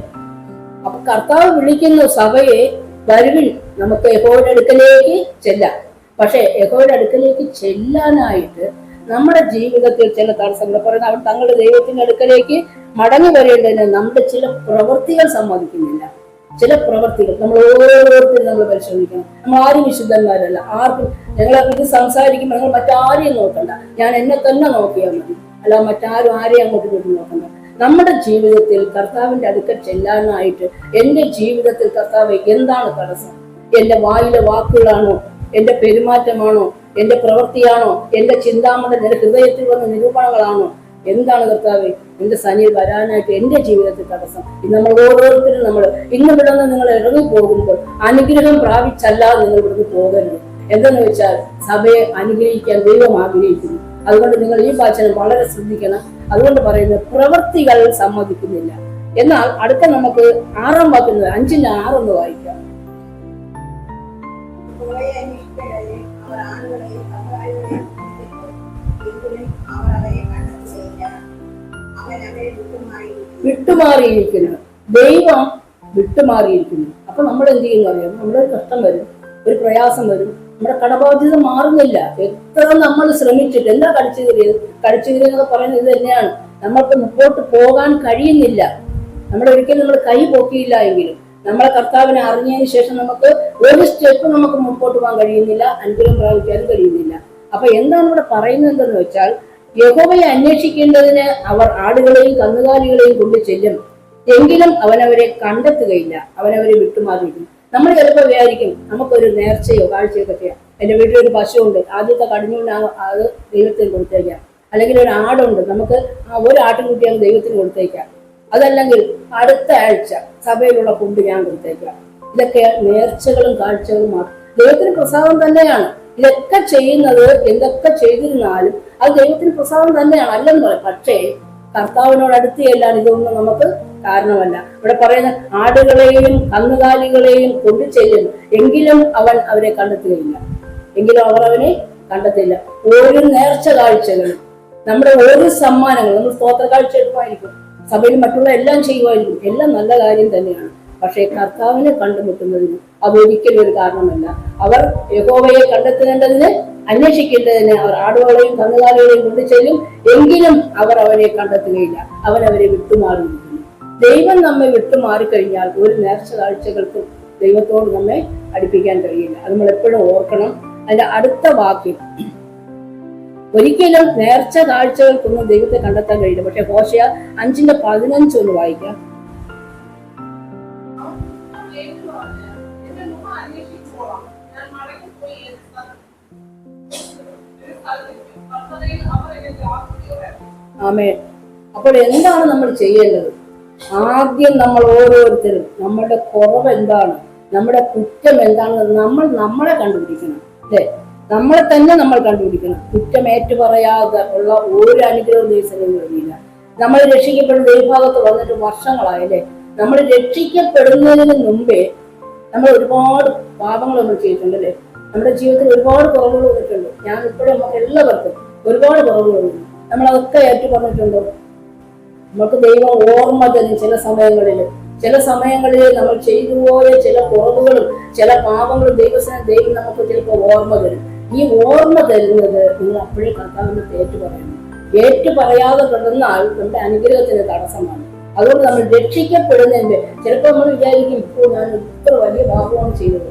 അപ്പൊ കർത്താവ് വിളിക്കുന്നു സഭയെ, വരുവിൻ നമുക്ക് യഹോവയുടെ അടുക്കലേക്ക് ചെല്ലാം. പക്ഷെ യഹോവയുടെ അടുക്കലേക്ക് ചെല്ലാനായിട്ട് നമ്മുടെ ജീവിതത്തിൽ ചില തടസ്സങ്ങൾ പറയുന്നത്, അവൻ തങ്ങളുടെ ദൈവത്തിന്റെ അടുക്കലേക്ക് മടങ്ങി വരേണ്ടതിന് നമ്മുടെ ചില പ്രവൃത്തികൾ സമ്മതിക്കുന്നില്ല. ചില പ്രവൃത്തികൾ നമ്മൾ ഓരോരുത്തരും നമ്മൾ പരിശോധിക്കണം. നമ്മൾ ആരും വിശുദ്ധന്മാരല്ല. ആർക്കും ഞങ്ങളെ ഇത് സംസാരിക്കുമ്പോൾ ഞങ്ങൾ മറ്റാരെയും നോക്കണ്ട, ഞാൻ എന്നെ തന്നെ നോക്കിയാൽ മതി, അല്ല മറ്റാരും ആരെയും അങ്ങോട്ട് ഇങ്ങോട്ട് നോക്കണ്ട. നമ്മുടെ ജീവിതത്തിൽ കർത്താവിന്റെ അടുക്കൽ ചെല്ലാനായിട്ട് എന്റെ ജീവിതത്തിൽ കർത്താവ് എന്താണ് തടസ്സം? എന്റെ വായിലെ വാക്കുകളാണോ? എന്റെ പെരുമാറ്റമാണോ? എന്റെ പ്രവൃത്തിയാണോ? എന്റെ ചിന്താമണ്ഡലം, എന്റെ ഹൃദയത്തിൽ വന്ന നിരൂപണങ്ങളാണോ? എന്താണ് കർത്താവെ എന്റെ സന്നിധി വരാനായിട്ട് എന്റെ ജീവിതത്തിൽ തടസ്സം? ഇന്ന് നമ്മൾ ഓരോരുത്തരും ഇന്ന് ഇവിടെ നിന്ന് നിങ്ങൾ ഇറങ്ങി പോകുമ്പോൾ അനുഗ്രഹം പ്രാപിച്ചല്ലാതെ നിങ്ങൾ ഇവിടുന്ന് പോകരുത്. എന്തെന്ന് വെച്ചാൽ സഭയെ അനുഗ്രഹിക്കാൻ ദൈവം ആഗ്രഹിക്കുന്നു. അതുകൊണ്ട് നിങ്ങൾ ഈ വചനം വളരെ ശ്രദ്ധിക്കണം. അതുകൊണ്ട് പറയുന്നത് പ്രവൃത്തികൾ സമ്മതിക്കുന്നില്ല. എന്നാൽ അടുത്ത നമുക്ക് 6 വാക്യം 5:6 ഒന്ന് വായിക്കാം. വിട്ടുമാറിയിരിക്കുന്നു, ദൈവം വിട്ടുമാറിയിരിക്കുന്നു. അപ്പൊ നമ്മൾ എന്ത് ചെയ്യുന്നു അറിയാം? നമ്മളൊരു കഷ്ടം വരും, ഒരു പ്രയാസം വരും, നമ്മുടെ കടബാധ്യത മാറുന്നില്ല. എത്ര നമ്മൾ ശ്രമിച്ചിട്ട് എന്താ കടിച്ചു കീറിയെന്നൊക്കെ പറയുന്നത് ഇത് തന്നെയാണ്. നമ്മൾക്ക് മുമ്പോട്ട് പോകാൻ കഴിയുന്നില്ല. ഒരിക്കലും നമ്മൾ കൈ പൊക്കിയില്ല എങ്കിലും നമ്മളെ കർത്താവിനെ അറിഞ്ഞതിന് ശേഷം നമുക്ക് ഒരു സ്റ്റെപ്പ് നമുക്ക് മുമ്പോട്ട് പോകാൻ കഴിയുന്നില്ല, അനുഗ്രഹം പ്രാപിക്കാനും കഴിയുന്നില്ല. അപ്പൊ എന്താണ് ഇവിടെ പറയുന്നത് എന്തെന്ന് വെച്ചാൽ, യഹോവയെ അന്വേഷിക്കേണ്ടതിന് അവർ ആടുകളെയും കന്നുകാലികളെയും കൊണ്ട് ചെല്ലും, എങ്കിലും അവനവരെ കണ്ടെത്തുകയില്ല, അവനവരെ വിട്ടുമാറിയിരിക്കും. നമ്മൾ ചിലപ്പോൾ വിചാരിക്കും നമുക്കൊരു നേർച്ചയോ കാഴ്ചയോ ഒക്കെ ചെയ്യാം. എന്റെ വീട്ടിലൊരു പശുവുണ്ട്, ആദ്യത്തെ കടിഞ്ഞുകൊണ്ട് അത് ദൈവത്തിന് കൊടുത്തേക്കാം. അല്ലെങ്കിൽ ഒരു ആടുണ്ട്, നമുക്ക് ഒരു ആട്ടിൻകുട്ടിയാണ് ദൈവത്തിന് കൊടുത്തേക്കാം. അതല്ലെങ്കിൽ അടുത്ത ആഴ്ച സഭയിലുള്ള ഫുഡ് ഞാൻ കൊടുത്തേക്കാം. ഇതൊക്കെ നേർച്ചകളും കാഴ്ചകളും മാത്രം. ദൈവത്തിന് പ്രസാദം തന്നെയാണ് ഇതൊക്കെ ചെയ്യുന്നത്. എന്തൊക്കെ ചെയ്തിരുന്നാലും അത് ദൈവത്തിന് പ്രസാദം തന്നെയാണ്, അല്ലെന്ന് പറയും. പക്ഷേ കർത്താവിനോട് അടുത്ത് ചെല്ലാൻ ഇതൊന്നും നമുക്ക് കാരണമല്ല. ഇവിടെ പറയുന്ന ആടുകളെയും കന്നുകാലികളെയും കൊണ്ടു ചെല്ലും, എങ്കിലും അവൻ അവരെ കണ്ടെത്തുകയില്ല. എങ്കിലും അവർ അവനെ കണ്ടെത്തില്ല. ഒരു നേർച്ച കാഴ്ചകളും നമ്മുടെ ഒരു സമ്മാനങ്ങളും നമ്മൾ സ്തോത്ര കാഴ്ച എടുക്കുമായിരിക്കും, സഭയിൽ മറ്റുള്ള എല്ലാം ചെയ്യുമായിരിക്കും, എല്ലാം നല്ല കാര്യം തന്നെയാണ്. പക്ഷേ കർത്താവിനെ കണ്ടുമുട്ടുന്നതിന് അതൊരിക്കലും ഒരു കാരണമല്ല. അവർ യഹോവയെ കണ്ടെത്തേണ്ടതിന് അന്വേഷിക്കേണ്ടതിന് അവർ ആടുകളെയും കന്നുകാലികളെയും കൊണ്ടു ചെല്ലും, എങ്കിലും അവർ അവരെ കണ്ടെത്തുകയില്ല. അവൻ അവരെ വിട്ടുമാറിയിരിക്കുന്നു. ദൈവം നമ്മെ വിട്ടുമാറിക്കഴിഞ്ഞാൽ ഒരു നേർച്ച കാഴ്ചകൾക്കും ദൈവത്തോട് നമ്മെ അടുപ്പിക്കാൻ കഴിയില്ല. അത് നമ്മൾ എപ്പോഴും ഓർക്കണം. അതിന്റെ അടുത്ത വാക്യം, ഒരിക്കലും നേർച്ച കാഴ്ചകൾക്കൊന്നും ദൈവത്തെ കണ്ടെത്താൻ കഴിയില്ല. പക്ഷെ ഹോശേയ 5:15 ഒന്ന് വായിക്കാം. ആമേൻ. അപ്പോൾ എന്താണ് നമ്മൾ ചെയ്യേണ്ടത്? ആദ്യം നമ്മൾ ഓരോരുത്തരും നമ്മുടെ കുറവ് എന്താണ്, നമ്മുടെ കുറ്റം എന്താണെന്ന് നമ്മളെ കണ്ടുപിടിക്കണം. അല്ലെ, നമ്മളെ തന്നെ നമ്മൾ കണ്ടുപിടിക്കണം. കുറ്റം ഏറ്റുപറയാതെ ഉള്ള ഒരു അനുഗ്രഹവും ദൈവത്തിന് കഴിയില്ല. നമ്മൾ രക്ഷിക്കപ്പെടുന്ന ദൈവഭാഗത്ത് വന്നിട്ട് വർഷങ്ങളായല്ലേ. നമ്മൾ രക്ഷിക്കപ്പെടുന്നതിന് മുമ്പേ നമ്മൾ ഒരുപാട് പാപങ്ങൾ നമ്മൾ ചെയ്തിട്ടുണ്ട് അല്ലേ. നമ്മുടെ ജീവിതത്തിൽ ഒരുപാട് കുറവുകൾ വന്നിട്ടുണ്ട്. ഞാൻ ഉൾപ്പെടെ നമുക്ക് എല്ലാവർക്കും ഒരുപാട് കുറവുകളുണ്ട്. നമ്മളതൊക്കെ ഏറ്റു പറഞ്ഞിട്ടുണ്ടോ? നമുക്ക് ദൈവം ഓർമ്മ തരും. ചില സമയങ്ങളിൽ നമ്മൾ ചെയ്തു പോയ ചില കുറവുകളും ചില പാപങ്ങളും ദൈവം നമുക്ക് ചിലപ്പോൾ ഓർമ്മ തരും. ഈ ഓർമ്മ തരുന്നത് നിങ്ങൾ അപ്പോഴേ കർത്താവിനെ ഏറ്റു പറയാതെ കിടന്നാൽ നമ്മുടെ അനുഗ്രഹത്തിന് തടസ്സമാണ്. അതുകൊണ്ട് നമ്മൾ രക്ഷിക്കപ്പെടുന്നതിന്റെ ചിലപ്പോൾ നമ്മൾ വിചാരിക്കും, ഇപ്പോൾ ഞാൻ ഇത്ര വലിയ പാപമാണ് ചെയ്തത്,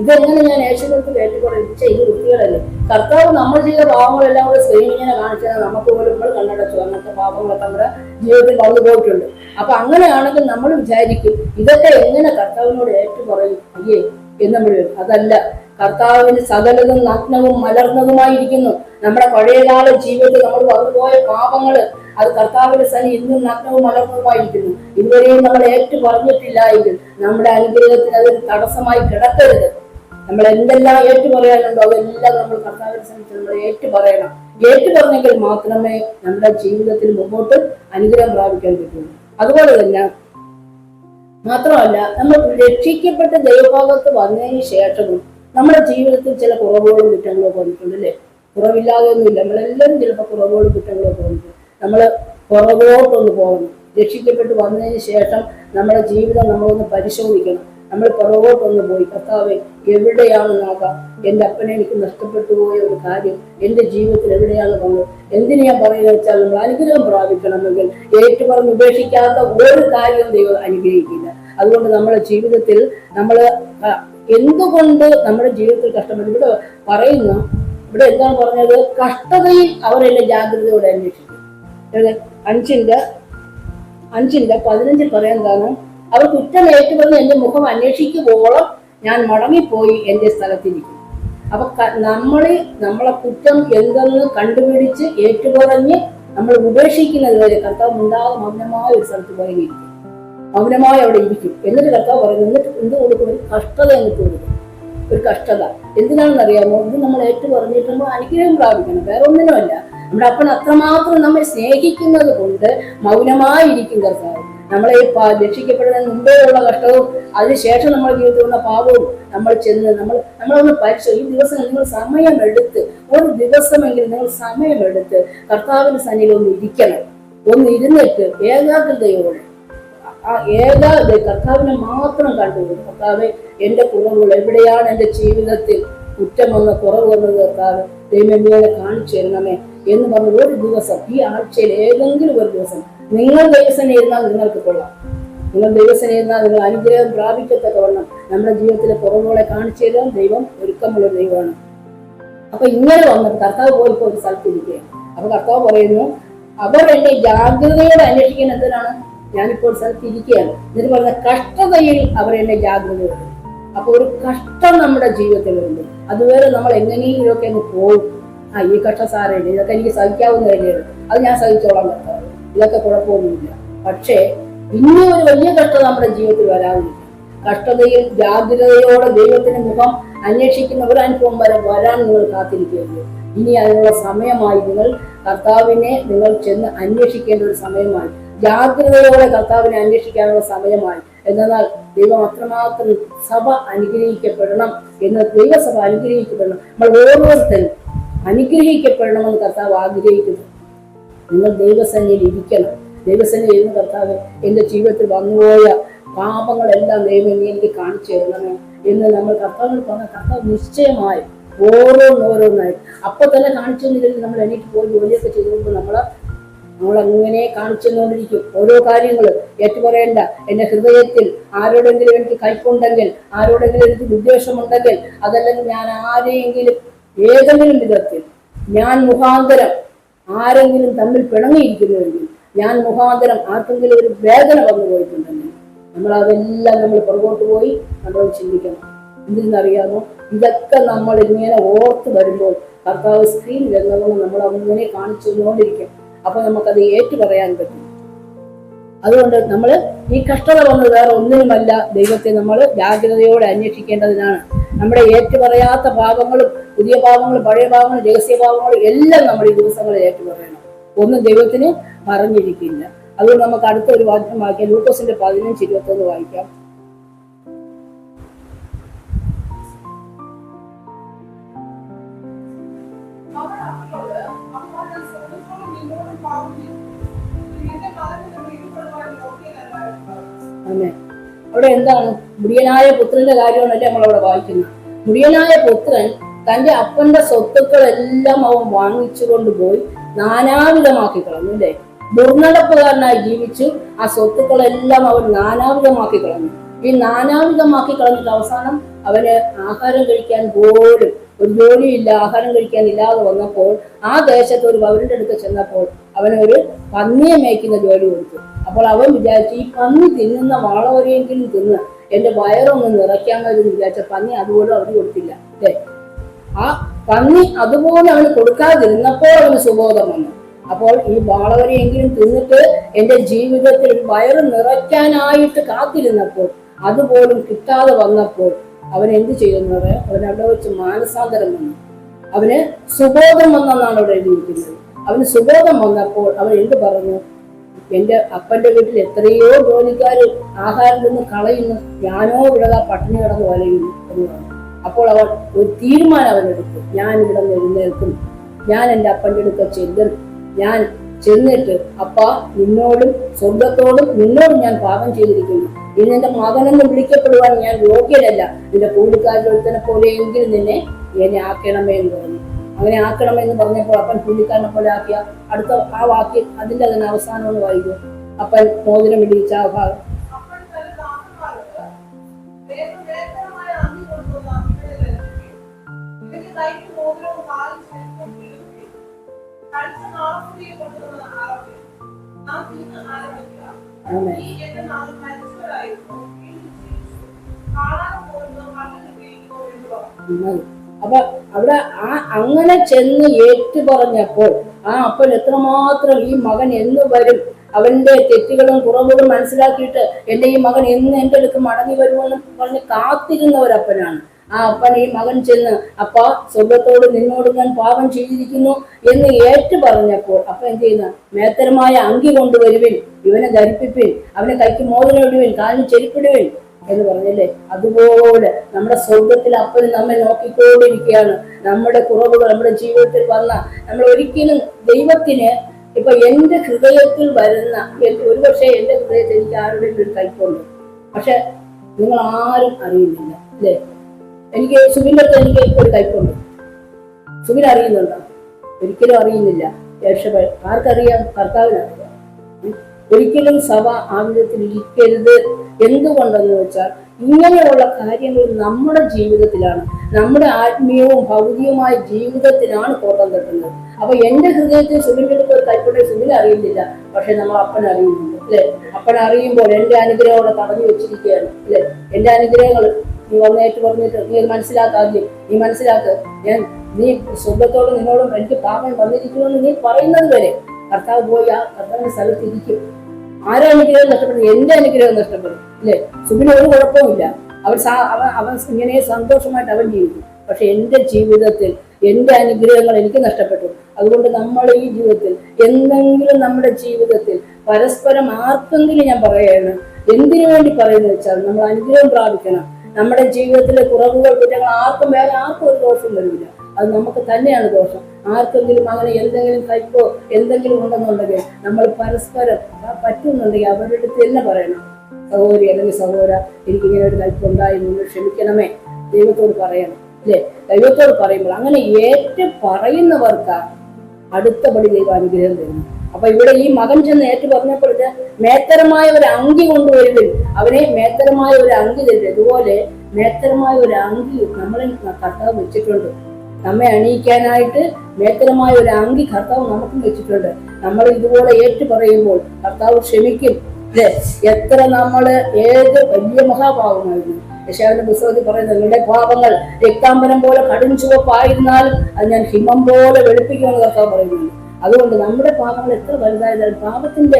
ഇതെങ്ങനെ ഞാൻ യേശുവിനടുത്ത് ഏറ്റുപറയും? ഇത് വൃത്തികളല്ലേ. കർത്താവ് നമ്മൾ ചെയ്ത പാപങ്ങളെല്ലാം കൂടെ സ്ക്രീനിങ്ങനെ കാണിച്ചാൽ നമുക്ക് പോലും നമ്മൾ കണ്ണടച്ചു. അങ്ങനത്തെ പാപങ്ങളൊക്കെ നമ്മുടെ ജീവിതത്തിൽ വന്നു പോയിട്ടുണ്ട്. അപ്പൊ അങ്ങനെയാണെങ്കിൽ നമ്മൾ വിചാരിക്കും, ഇതൊക്കെ എങ്ങനെ കർത്താവിനോട് ഏറ്റുപറയും അയ്യേ എന്ന് നമ്മൾ. അതല്ല, കർത്താവിന് സകലതും നഗ്നവും മലർന്നതുമായിരിക്കുന്നു. നമ്മുടെ പഴയകാല ജീവിതത്തിൽ നമ്മൾ വന്നുപോയ പാപങ്ങള് അത് കർത്താവിന്റെ സന്നി ഇന്നും നഗ്നവും മലർന്നതുമായിരിക്കുന്നു. ഇതുവരെയും നമ്മൾ ഏറ്റു പറഞ്ഞിട്ടില്ല എങ്കിൽ നമ്മുടെ അനുഗ്രഹത്തിന് അതൊരു തടസ്സമായി കിടക്കരുത്. നമ്മൾ എന്തെല്ലാം ഏറ്റു പറയാനുണ്ടോ അതെല്ലാം നമ്മൾ കർത്താവിനെ സന്നിധിയിൽ നമ്മൾ ഏറ്റു പറയണം. ഏറ്റു പറഞ്ഞെങ്കിൽ മാത്രമേ നമ്മുടെ ജീവിതത്തിൽ മുമ്പോട്ട് അനുഗ്രഹം പ്രാപിക്കാൻ പറ്റുള്ളൂ. അതുപോലെ തന്നെ മാത്രമല്ല, നമ്മൾ രക്ഷിക്കപ്പെട്ട ദൈവഭാഗത്ത് വന്നതിന് ശേഷവും നമ്മുടെ ജീവിതത്തിൽ ചില കുറവുകളും കുറ്റങ്ങളും ഒക്കെ വന്നിട്ടുണ്ട് അല്ലേ. കുറവില്ലാതെ ഒന്നുമില്ല, നമ്മളെല്ലാവരും ചിലപ്പോൾ കുറവുകളും കുറ്റങ്ങളും ഒക്കെ വന്നിട്ടുണ്ട്. നമ്മൾ പുറകോട്ടൊന്ന് പോകണം. രക്ഷിക്കപ്പെട്ട് വന്നതിന് ശേഷം നമ്മുടെ ജീവിതം നമ്മളൊന്ന് പരിശോധിക്കണം. നമ്മൾ പുറകോട്ടൊന്ന് പോയി, കർത്താവേ എവിടെയാണ് നോക്കാം, എൻ്റെ അപ്പനെ എനിക്ക് നഷ്ടപ്പെട്ടു പോയ ഒരു കാര്യം എൻ്റെ ജീവിതത്തിൽ എവിടെയാണ് വന്നത്. എന്തിനു ഞാൻ പറയുന്നത് വെച്ചാൽ, നമ്മൾ അനുഗ്രഹം പ്രാപിക്കണമെങ്കിൽ ഏറ്റുപറഞ്ഞ് ഉപേക്ഷിക്കാത്ത ഒരു കാര്യവും ദൈവം അനുഗ്രഹിക്കില്ല. അതുകൊണ്ട് നമ്മുടെ ജീവിതത്തിൽ നമ്മൾ എന്തുകൊണ്ട് നമ്മുടെ ജീവിതത്തിൽ കഷ്ടപ്പെട്ടു ഇവിടെ പറയുന്നു. ഇവിടെ എന്താണ് പറഞ്ഞത്? കഷ്ടതയിൽ അവരെന്നെ ജാഗ്രതയോടെ അന്വേഷിക്കും. 5:15 പറയാൻ, അവർ കുറ്റം ഏറ്റുപറഞ്ഞ് എന്റെ മുഖം അന്വേഷിക്കുമ്പോളം ഞാൻ മടങ്ങിപ്പോയി എന്റെ സ്ഥലത്തിരിക്കും. അപ്പൊ നമ്മളെ കുറ്റം എന്തെന്ന് കണ്ടുപിടിച്ച് ഏറ്റുപറഞ്ഞ് നമ്മൾ ഉപേക്ഷിക്കുന്നത് വരെ കർത്താവ് ഉണ്ടാകും മൗനമായ ഒരു സ്ഥലത്ത് പോയിരിക്കും. മൗനമായി അവിടെ ഇരിക്കും. എന്നിട്ട് കർത്താവ് പറയുന്നു, എന്നിട്ട് എന്ത് കൊടുക്കും? ഒരു കഷ്ടത എന്നിട്ട് കൊടുക്കും. ഒരു കഷ്ടത എന്തിനാണെന്ന് അറിയാമോ? ഇത് നമ്മൾ ഏറ്റു പറഞ്ഞിട്ടുമ്പോൾ അനുഗ്രഹം പ്രാപിക്കണം, വേറെ ഒന്നിനുമല്ല. നമ്മുടെ അപ്പൻ അത്രമാത്രം നമ്മെ സ്നേഹിക്കുന്നത് കൊണ്ട് മൗനമായിരിക്കും കർത്താവ്. നമ്മളെ രക്ഷിക്കപ്പെടുന്നതിന് മുമ്പേ ഉള്ള കഷ്ടവും അതിനുശേഷം നമ്മുടെ ജീവിതത്തിൽ വന്ന പാപവും നമ്മൾ ചെന്ന് നമ്മളൊന്ന് ഈ ദിവസം നിങ്ങൾ സമയമെടുത്ത്, ഒരു ദിവസമെങ്കിലും നിങ്ങൾ സമയമെടുത്ത് കർത്താവിന്റെ സന്നിധിയിൽ ഒന്ന് ഇരിക്കണം. ഒന്ന് ഇരുന്നിട്ട് ഏകാഗ്രതയോടെ കർത്താവിനെ മാത്രം കണ്ടുകൊണ്ട്, കർത്താവെ എന്റെ കുറവുകൾ എവിടെയാണ്, എന്റെ ജീവിതത്തിൽ കുറ്റം വന്ന കുറവ് വന്നത് കർത്താവ് ദൈവമേ കാണിച്ചു തരണമേ എന്ന് പറഞ്ഞ ഒരു ദിവസം, ഈ ആഴ്ചയിൽ ഏതെങ്കിലും ഒരു ദിവസം നിങ്ങൾ ദൈവസേന ഇരുന്നാൽ നിങ്ങൾക്ക് കൊള്ളാം. നിങ്ങൾ ദൈവസേന ഇരുന്നാൽ നിങ്ങൾ അനുഗ്രഹം പ്രാപിക്കത്തക്കവണ്ണം നമ്മുടെ ജീവിതത്തിലെ കുറവുകളെ കാണിച്ചു തരാൻ ദൈവം ഒരുക്കമുള്ള ദൈവമാണ്. അപ്പൊ ഇങ്ങനെ വന്നിട്ട് കർത്താവ് പോയിപ്പോ ഒരു സ്ഥലത്തിരിക്കുകയാണ്. അപ്പൊ കർത്താവ് പറയുന്നു, അവർ എന്നെ ജാഗ്രതയോടെ അന്വേഷിക്കാൻ എന്തിനാണ്? ഞാനിപ്പോൾ സ്ഥലത്ത് ഇരിക്കുകയാണ്. എന്നിട്ട് പറഞ്ഞ കഷ്ടതയിൽ അവർ എന്നെ ജാഗ്രതയോടെ. അപ്പൊ ഒരു കഷ്ടം നമ്മുടെ ജീവിതത്തിൽ ഉണ്ട്. അതുവരെ നമ്മൾ എങ്ങനെയെങ്കിലുമൊക്കെ അങ്ങ് പോകും. ഈ കഷ്ട സാരമില്ല, ഇതൊക്കെ എനിക്ക് സഹിക്കാവുന്ന കാര്യമാണ്, അത് ഞാൻ സഹിച്ചോളാം കർത്താവ്, ഇതൊക്കെ കുഴപ്പമൊന്നുമില്ല. പക്ഷേ ഇനി ഒരു വലിയ കഷ്ടത നമ്മുടെ ജീവിതത്തിൽ വരാതിരിക്കും. കഷ്ടതയിൽ ജാഗ്രതയോടെ ദൈവത്തിന്റെ മുഖം അന്വേഷിക്കുന്ന ഒരു അനുഭവം വരാൻ നിങ്ങൾ കാത്തിരിക്കുകയുള്ളൂ. ഇനി അതിനുള്ള സമയമായി. നിങ്ങൾ ചെന്ന് അന്വേഷിക്കേണ്ട ഒരു സമയമായി. ജാഗ്രതയോടെ കർത്താവിനെ അന്വേഷിക്കാനുള്ള സമയമായി. എന്നാൽ ദൈവം അത്രമാത്രം സഭ അനുഗ്രഹിക്കപ്പെടണം എന്ന്, ദൈവസഭ അനുഗ്രഹിക്കപ്പെടണം, നമ്മൾ ഓരോരുത്തരും അനുഗ്രഹിക്കപ്പെടണമെന്ന് കർത്താവ് ആഗ്രഹിക്കുന്നു. നിങ്ങൾ ദൈവസന്നിധിയിൽ ഇരിക്കണം. ദൈവസന്നിധിയിൽ ഇരുന്ന് കർത്താവ്, എന്റെ ജീവിതത്തിൽ വന്നുപോയ പാപങ്ങളെല്ലാം ദൈവം എനിക്ക് കാണിച്ചു തരണമേ എന്ന് നമ്മൾ കർത്താവിനോട് പറഞ്ഞ കർത്താവ് നിശ്ചയമായി ഓരോന്നായി അപ്പൊ തന്നെ കാണിച്ചു തന്നില്ലെങ്കിൽ നമ്മൾ എനിക്ക് പോയി ജോലിയൊക്കെ ചെയ്തുകൊണ്ട് നമ്മളങ്ങനെ കാണിച്ചു തന്നുകൊണ്ടിരിക്കും. ഓരോ കാര്യങ്ങൾ ഏറ്റുപറയേണ്ട. എന്റെ ഹൃദയത്തിൽ ആരോടെങ്കിലും എനിക്ക് കയ്പുണ്ടെങ്കിൽ, ആരോടെങ്കിലും എനിക്ക് വിദ്വേഷമുണ്ടെങ്കിൽ, അതല്ലെങ്കിൽ ഞാൻ ആരെയെങ്കിലും ഏതെങ്കിലും വിധത്തിൽ ഞാൻ മുഖാന്തരം ആരെങ്കിലും തമ്മിൽ പിണങ്ങിയിരിക്കുന്നുവെങ്കിൽ, ഞാൻ മുഖാന്തരം ആർക്കെങ്കിലും ഒരു വേദന വന്നു പോയിട്ടുണ്ടെങ്കിൽ, നമ്മൾ പുറകോട്ട് പോയി നമ്മൾ ചിന്തിക്കണം. എന്തിനറിയാമോ? ഇതൊക്കെ നമ്മൾ ഇങ്ങനെ ഓർത്ത് വരുമ്പോൾ കർത്താവ് സ്ക്രീനിൽ എന്നതുകൊണ്ട് നമ്മൾ അങ്ങനെ കാണിച്ചു തന്നുകൊണ്ടിരിക്കും. അപ്പൊ നമുക്കത് ഏറ്റുപറയാൻ പറ്റും. അതുകൊണ്ട് നമ്മൾ ഈ കഷ്ടത വന്നത് വേറെ ഒന്നിനുമല്ല, ദൈവത്തെ നമ്മൾ ജാഗ്രതയോടെ അന്വേഷിക്കേണ്ടതിനാണ്. നമ്മുടെ ഏറ്റുപറയാത്ത പാപങ്ങളും, പുതിയ പാപങ്ങളും, പഴയ പാപങ്ങളും, രഹസ്യ പാപങ്ങളും എല്ലാം നമ്മൾ ഈ ദിവസങ്ങളിൽ ഏറ്റുപറയണം. ഒന്നും ദൈവത്തിന് പറഞ്ഞിരിക്കില്ല. അതുകൊണ്ട് നമുക്ക് അടുത്ത ഒരു വാക്യം വായിക്കാം. ലൂക്കോസിന്റെ 15:21 വായിക്കാം. അവിടെ എന്താണ്? മുടിയനായ പുത്രന്റെ കാര്യമാണല്ലേ നമ്മളവിടെ വായിക്കുന്നത്. മുടിയനായ പുത്രൻ തന്റെ അപ്പന്റെ സ്വത്തുക്കളെല്ലാം അവൻ വാങ്ങിച്ചു കൊണ്ടുപോയി നാനാവിധമാക്കി കളഞ്ഞു. അല്ലേ? ദുർനടപ്പുകാരനായി ജീവിച്ചു. ആ സ്വത്തുക്കളെല്ലാം അവൻ നാനാവിധമാക്കി കളഞ്ഞു. ഈ നാനാവിധമാക്കി കളഞ്ഞിട്ട് അവസാനം അവന് ആഹാരം കഴിക്കാൻ പോലും ഒരു ജോലിയില്ല, ആഹാരം കഴിക്കാൻ ഇല്ലാതെ വന്നപ്പോൾ ആ ദേശത്ത് ഒരു പൗരന്റെ അടുത്ത് ചെന്നപ്പോൾ അവനൊരു പന്നിയെ മേയ്ക്കുന്ന ജോലി കൊടുത്തു. അപ്പോൾ അവൻ വിചാരിച്ചു, ഈ പന്നി തിന്നുന്ന വാളവരെയെങ്കിലും തിന്ന് എന്റെ വയറൊന്ന് നിറയ്ക്കാമെന്ന് വിചാരിച്ച പന്നി അതുപോലും അവന് കൊടുത്തില്ല. അല്ലേ? ആ പന്നി അതുപോലെ അവന് കൊടുക്കാതിരുന്നപ്പോൾ അവന് സുബോധം വന്നു. അപ്പോൾ ഈ വാളവരെയെങ്കിലും തിന്നിട്ട് എന്റെ ജീവിതത്തിൽ വയറ് നിറയ്ക്കാനായിട്ട് കാത്തിരുന്നപ്പോൾ അതുപോലും കിട്ടാതെ വന്നപ്പോൾ അവൻ എന്ത് ചെയ്യുന്നത്? അവൻ അവിടെ വെച്ച് മാനസാന്തരം വന്നു. അവന് സുബോധം വന്നെന്നാണ് അവിടെ എഴുതിയിരിക്കുന്നത്. അവന് സുബോധം വന്നപ്പോൾ അവൻ എന്ത് പറഞ്ഞു? എന്റെ അപ്പന്റെ വീട്ടിൽ എത്രയോ ജോലിക്കാര് ആഹാരം നിന്ന് കളയുന്നു, ഞാനോ ഇവിടെ പട്ടിണി കിടന്ന് വലയുന്നു എന്ന് പറഞ്ഞു. അപ്പോൾ അവൻ ഒരു തീരുമാനം അവനെടുത്തു. ഞാൻ ഇവിടെ നിന്ന് എഴുന്നേൽക്കും, ഞാൻ എന്റെ അപ്പന്റെ അടുക്ക ചെല്ലും, ഞാൻ ചെന്നിട്ട് അപ്പ നിന്നോടും സ്വർഗത്തോടും നിന്നോടും ഞാൻ പാപം ചെയ്തിരിക്കുന്നു, ഇനി എന്റെ മകനെന്ന് വിളിക്കപ്പെടുവാൻ ഞാൻ യോഗ്യനല്ല, നിന്റെ കൂലിക്കാരൊരുത്തനെ പോലെയെങ്കിലും എന്നെ ആക്കണമേ എന്ന് പറഞ്ഞു. അങ്ങനെ ആക്കണമെന്ന് പറഞ്ഞപ്പോൾ അപ്പൻ പുള്ളിക്കാരനെ പോലെ ആക്കിയ അടുത്ത ആ വാക്യം അതിന്റെ തന്നെ അവസാനം ഒന്ന് വായിക്കും. അപ്പൻ മോതിരം ഇടിച്ച ആ ഭാഗം. അപ്പൊ അവിടെ അങ്ങനെ ചെന്ന് ഏറ്റു പറഞ്ഞപ്പോൾ ആ അപ്പൻ എത്രമാത്രം ഈ മകൻ എന്ന് വരും, അവന്റെ തെറ്റുകളും കുറവുകളും മനസ്സിലാക്കിയിട്ട് എന്റെ ഈ മകൻ എന്ന് എന്റെ അടുത്ത് മടങ്ങി വരുമെന്ന് പറഞ്ഞ് കാത്തിരുന്ന ഒരപ്പനാണ്. ആ അപ്പൻ ഈ മകൻ ചെന്ന് അപ്പ സ്വർഗത്തോട് നിന്നോട് ഞാൻ പാപം ചെയ്തിരിക്കുന്നു എന്ന് ഏറ്റു പറഞ്ഞപ്പോൾ അപ്പ എന്ത് ചെയ്യുന്ന? മേത്തരമായ അങ്കി കൊണ്ടുവരുവിൻ, ഇവനെ ധരിപ്പിപ്പിൻ, അവനെ കൈക്ക് മോതിരം ഇടുവിൻ, കാലിന് ചെരുപ്പിടുവിൻ എന്ന് പറഞ്ഞല്ലേ. അതുപോലെ നമ്മുടെ സ്വർഗത്തിൽ അപ്പന് നമ്മെ നോക്കിക്കൊണ്ടിരിക്കുകയാണ്. നമ്മുടെ കുറവുകൾ നമ്മുടെ ജീവിതത്തിൽ വന്ന നമ്മൾ ഒരിക്കലും ദൈവത്തിന് ഇപ്പൊ എന്റെ ഹൃദയത്തിൽ വരുന്ന ഒരുപക്ഷെ എന്റെ ഹൃദയത്തിൽ എനിക്ക് ആരുടെയും ഒരു കൈപ്പുണ്ട്, പക്ഷെ നിങ്ങൾ ആരും അറിയുന്നില്ല. അല്ലേ? എനിക്ക് സുബിന്റെ അടുത്ത് എനിക്ക് ഒരു കൈപ്പുണ്ട്. സുബിൻ അറിയുന്നുണ്ടോ? ഒരിക്കലും അറിയുന്നില്ല. ആർക്കറിയാം? കർത്താവിനറിയാം. ഒരിക്കലും സഭ ആ വിധത്തിൽ ഇരിക്കരുത്. എന്തുകൊണ്ടെന്ന് വെച്ചാൽ ഇങ്ങനെയുള്ള കാര്യങ്ങൾ നമ്മുടെ ജീവിതത്തിലാണ്, നമ്മുടെ ആത്മീയവും ഭൗതികവുമായ ജീവിതത്തിലാണ് കോട്ടം തട്ടുന്നത്. അപ്പൊ എന്റെ ഹൃദയത്തിൽ സുബിന്റെ അടുത്ത് ഒരു കൈപ്പുണ്ടെ സുബിൻ അറിയുന്നില്ല, പക്ഷെ നമ്മൾ അപ്പൻ അറിയുന്നുണ്ട്. അല്ലെ? അപ്പൻ അറിയുമ്പോൾ എന്റെ അനുഗ്രഹം അവിടെ തടഞ്ഞു വെച്ചിരിക്കുകയാണ്. അല്ലെ? എന്റെ അനുഗ്രഹങ്ങൾ നീ വന്നേറ്റ് പറഞ്ഞിട്ട് നീ മനസ്സിലാക്കാതെ നീ മനസ്സിലാക്കുക, നീ സ്വർഗത്തോടും നിന്നോടും എനിക്ക് പാപം വന്നിരിക്കുമെന്ന് നീ പറയുന്നത് വരെ കർത്താവ് പോയി ആ കർത്താവിന്റെ സ്ഥലത്ത് ഇരിക്കും. ആരെ അനുഗ്രഹം നഷ്ടപ്പെടും? എന്റെ അനുഗ്രഹം നഷ്ടപ്പെടും അല്ലേ? സുബിന് ഒരു കുഴപ്പമില്ല, അവൻ ഇങ്ങനെ സന്തോഷമായിട്ട് അവൻ ജീവിക്കും. പക്ഷെ എന്റെ ജീവിതത്തിൽ എന്റെ അനുഗ്രഹങ്ങൾ എനിക്ക് നഷ്ടപ്പെട്ടു. അതുകൊണ്ട് നമ്മൾ ഈ ജീവിതത്തിൽ എന്തെങ്കിലും നമ്മുടെ ജീവിതത്തിൽ പരസ്പരം ആർക്കെങ്കിലും, ഞാൻ പറയുകയാണ്, എന്തിനു വേണ്ടി പറയുന്നത് വെച്ചാൽ നമ്മൾ അനുഗ്രഹം പ്രാപിക്കണം. നമ്മുടെ ജീവിതത്തിലെ കുറവുകൾ, കുറ്റങ്ങൾ വേറെ ആർക്കും ഒരു ദോഷം വരില്ല. അത് നമുക്ക് തന്നെയാണ് ദോഷം. ആർക്കെങ്കിലും അങ്ങനെ എന്തെങ്കിലും കയ്പോ എന്തെങ്കിലും ഉണ്ടെന്നുണ്ടെങ്കിൽ നമ്മൾ പരസ്പരം പറ്റുന്നുണ്ടെങ്കിൽ അവരുടെ അടുത്ത് തന്നെ പറയണം, സഹോദരി അല്ലെങ്കിൽ സഹോദര, എനിക്കിങ്ങനെ ഒരു കയ്പുണ്ടായി, നിങ്ങൾ ക്ഷമിക്കണമേ, ദൈവത്തോട് പറയണം അല്ലേ? ദൈവത്തോട് പറയുമ്പോൾ അങ്ങനെ ഏറ്റു പറയുന്നവർക്ക് അടുത്തപടി ദൈവം അനുഗ്രഹം തരുന്നു. അപ്പൊ ഇവിടെ ഈ മകൻ ചെന്ന് ഏറ്റു പറഞ്ഞപ്പോൾ മേത്തരമായ ഒരു അങ്കി കൊണ്ടുവരുവിൽ, അവനെ മേത്തരമായ ഒരു അങ്കി തരും. ഇതുപോലെ മേത്തരമായ ഒരു അങ്കി നമ്മളെ കർത്താവ് വെച്ചിട്ടുണ്ട്. നമ്മെ അണിയിക്കാനായിട്ട് മേത്തരമായ ഒരു അങ്കി കർത്താവ് നമുക്കും വെച്ചിട്ടുണ്ട്. നമ്മൾ ഇതുപോലെ ഏറ്റു പറയുമ്പോൾ കർത്താവ് ക്ഷമിക്കും അല്ലേ? എത്ര നമ്മള് ഏത് വലിയ മഹാപാപമായിരുന്നു. യെശയ്യാവിന്റെ പുസ്തകത്തിൽ പറയുന്നത്, നിങ്ങളുടെ പാപങ്ങൾ രക്താംബരം പോലെ കടും ചുവപ്പായിരുന്നാലും അത് ഞാൻ ഹിമം പോലെ വെളുപ്പിക്കുമെന്ന് കർത്താവ് പറയുന്നുണ്ട്. അതുകൊണ്ട് നമ്മുടെ പാപങ്ങൾ എത്ര വലുതായിരുന്നാലും പാപത്തിന്റെ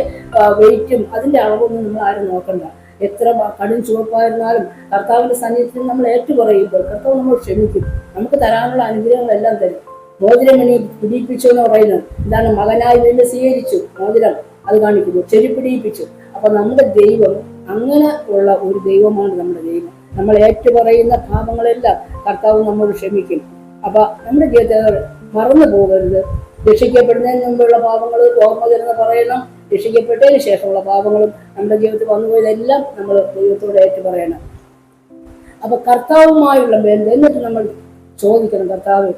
വെയിറ്റും അതിന്റെ അളവൊന്നും നമ്മൾ ആരും നോക്കണ്ട. എത്ര കടും ചുവപ്പായിരുന്നാലും കർത്താവിന്റെ സന്നിധിയിൽ നമ്മൾ ഏറ്റുപറയുമ്പോൾ കർത്താവ് നമ്മൾ ക്ഷമിക്കും. നമുക്ക് തരാനുള്ള അനുഗ്രഹങ്ങളെല്ലാം തരും. മോതിരം എന്നെ പിടിപ്പിച്ചു എന്ന് പറയുന്നത് എന്താണ്? മകനായി വീണ്ടും സ്വീകരിച്ചു, മോതിരം അത് കാണിക്കുന്നു, ചെരിപ്പിടിയിപ്പിച്ചു. അപ്പൊ നമ്മുടെ ദൈവം അങ്ങനെ ഉള്ള ഒരു ദൈവമാണ് നമ്മുടെ ദൈവം. നമ്മൾ ഏറ്റുപറയുന്ന പാപങ്ങളെല്ലാം കർത്താവ് നമ്മോട് ക്ഷമിക്കും. അപ്പൊ നമ്മുടെ ജീവിതത്തിൽ മറന്നു പോകരുത്. രക്ഷിക്കപ്പെടുന്നതിന് മുമ്പുള്ള പാപങ്ങൾ ഓർമ്മ തരുന്ന പറയണം. രക്ഷിക്കപ്പെട്ടതിന് ശേഷമുള്ള പാപങ്ങളും നമ്മുടെ ജീവിതത്തിൽ വന്നുപോയതെല്ലാം നമ്മൾ ദൈവത്തോട് ഏറ്റു പറയണം. അപ്പൊ കർത്താവുമായുള്ള ബന്ധം, എന്നിട്ട് നമ്മൾ ചോദിക്കണം, കർത്താവ്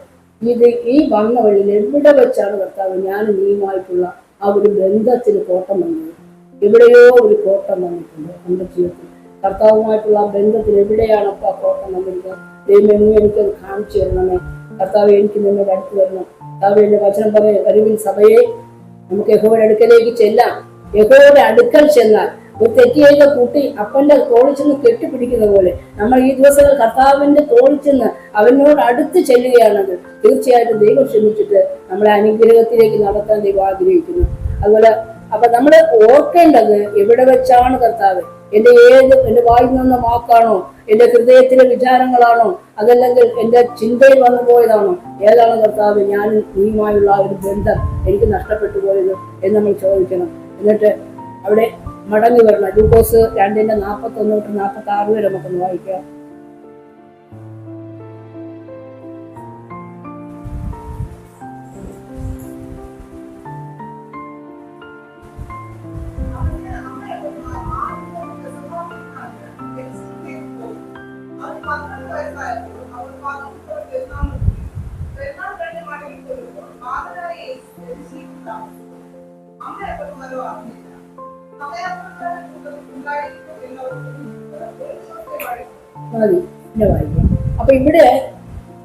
ഈ വന്ന വഴിയിൽ എവിടെ വെച്ചാണ് കർത്താവ് ഞാൻ നീയുമായിട്ടുള്ള ആ ഒരു ബന്ധത്തിന് കോട്ടം വന്നത്? എവിടെയോ ഒരു കോട്ടം വന്നിട്ടുണ്ട് നമ്മുടെ ജീവിതത്തിൽ. കർത്താവുമായിട്ടുള്ള ആ ബന്ധത്തിൽ എവിടെയാണ് അപ്പൊ ആ കോട്ടം വന്നിരിക്കുന്നത്? ദൈവം നീ എനിക്കത് കാണിച്ചു തരണമേ. കർത്താവ് എനിക്ക് നിന്നോട് അടുത്ത് വരണം. കർത്താവ് എന്റെ വചനം പറയും, വരുവിൻ സഭയെ, നമുക്ക് യഹോവയുടെ അടുക്കലേക്ക് ചെല്ലാം. യഹോവയുടെ അടുക്കൽ ചെന്നാൽ ഒരു തെറ്റ് ചെയ്ത കുട്ടി അപ്പന്റെ തോളിൽ ചെന്ന് കെട്ടിപ്പിടിക്കുന്ന പോലെ നമ്മൾ ഈ ദിവസങ്ങൾ കർത്താവിന്റെ തോളിൽ ചെന്ന് അവനോട് അടുത്ത് ചെല്ലുകയാണത്. തീർച്ചയായിട്ടും ദൈവം ക്ഷമിച്ചിട്ട് നമ്മളെ അനുഗ്രഹത്തിലേക്ക് നടത്താൻ ദൈവം ആഗ്രഹിക്കുന്നു. അതുപോലെ അപ്പൊ നമ്മൾ ഓർക്കേണ്ടത്, എവിടെ വെച്ചാണ് കർത്താവ്? എന്റെ വായിൽ നിന്ന വാക്കാണോ? എന്റെ ഹൃദയത്തിലെ വിചാരങ്ങളാണോ? അതല്ലെങ്കിൽ എന്റെ ചിന്തയിൽ വന്നു പോയതാണോ? ഏതാണ് കർത്താവ് ഞാനും നീയുമായുള്ള ഒരു ബന്ധം എനിക്ക് നഷ്ടപ്പെട്ടു പോയത് എന്ന് നമ്മൾ ചോദിക്കണം. എന്നിട്ട് അവിടെ മടങ്ങി വരണം. ലൂക്കോസ് 2:41-46 വരെ നമുക്കൊന്ന് വായിക്കാം. അപ്പൊ ഇവിടെ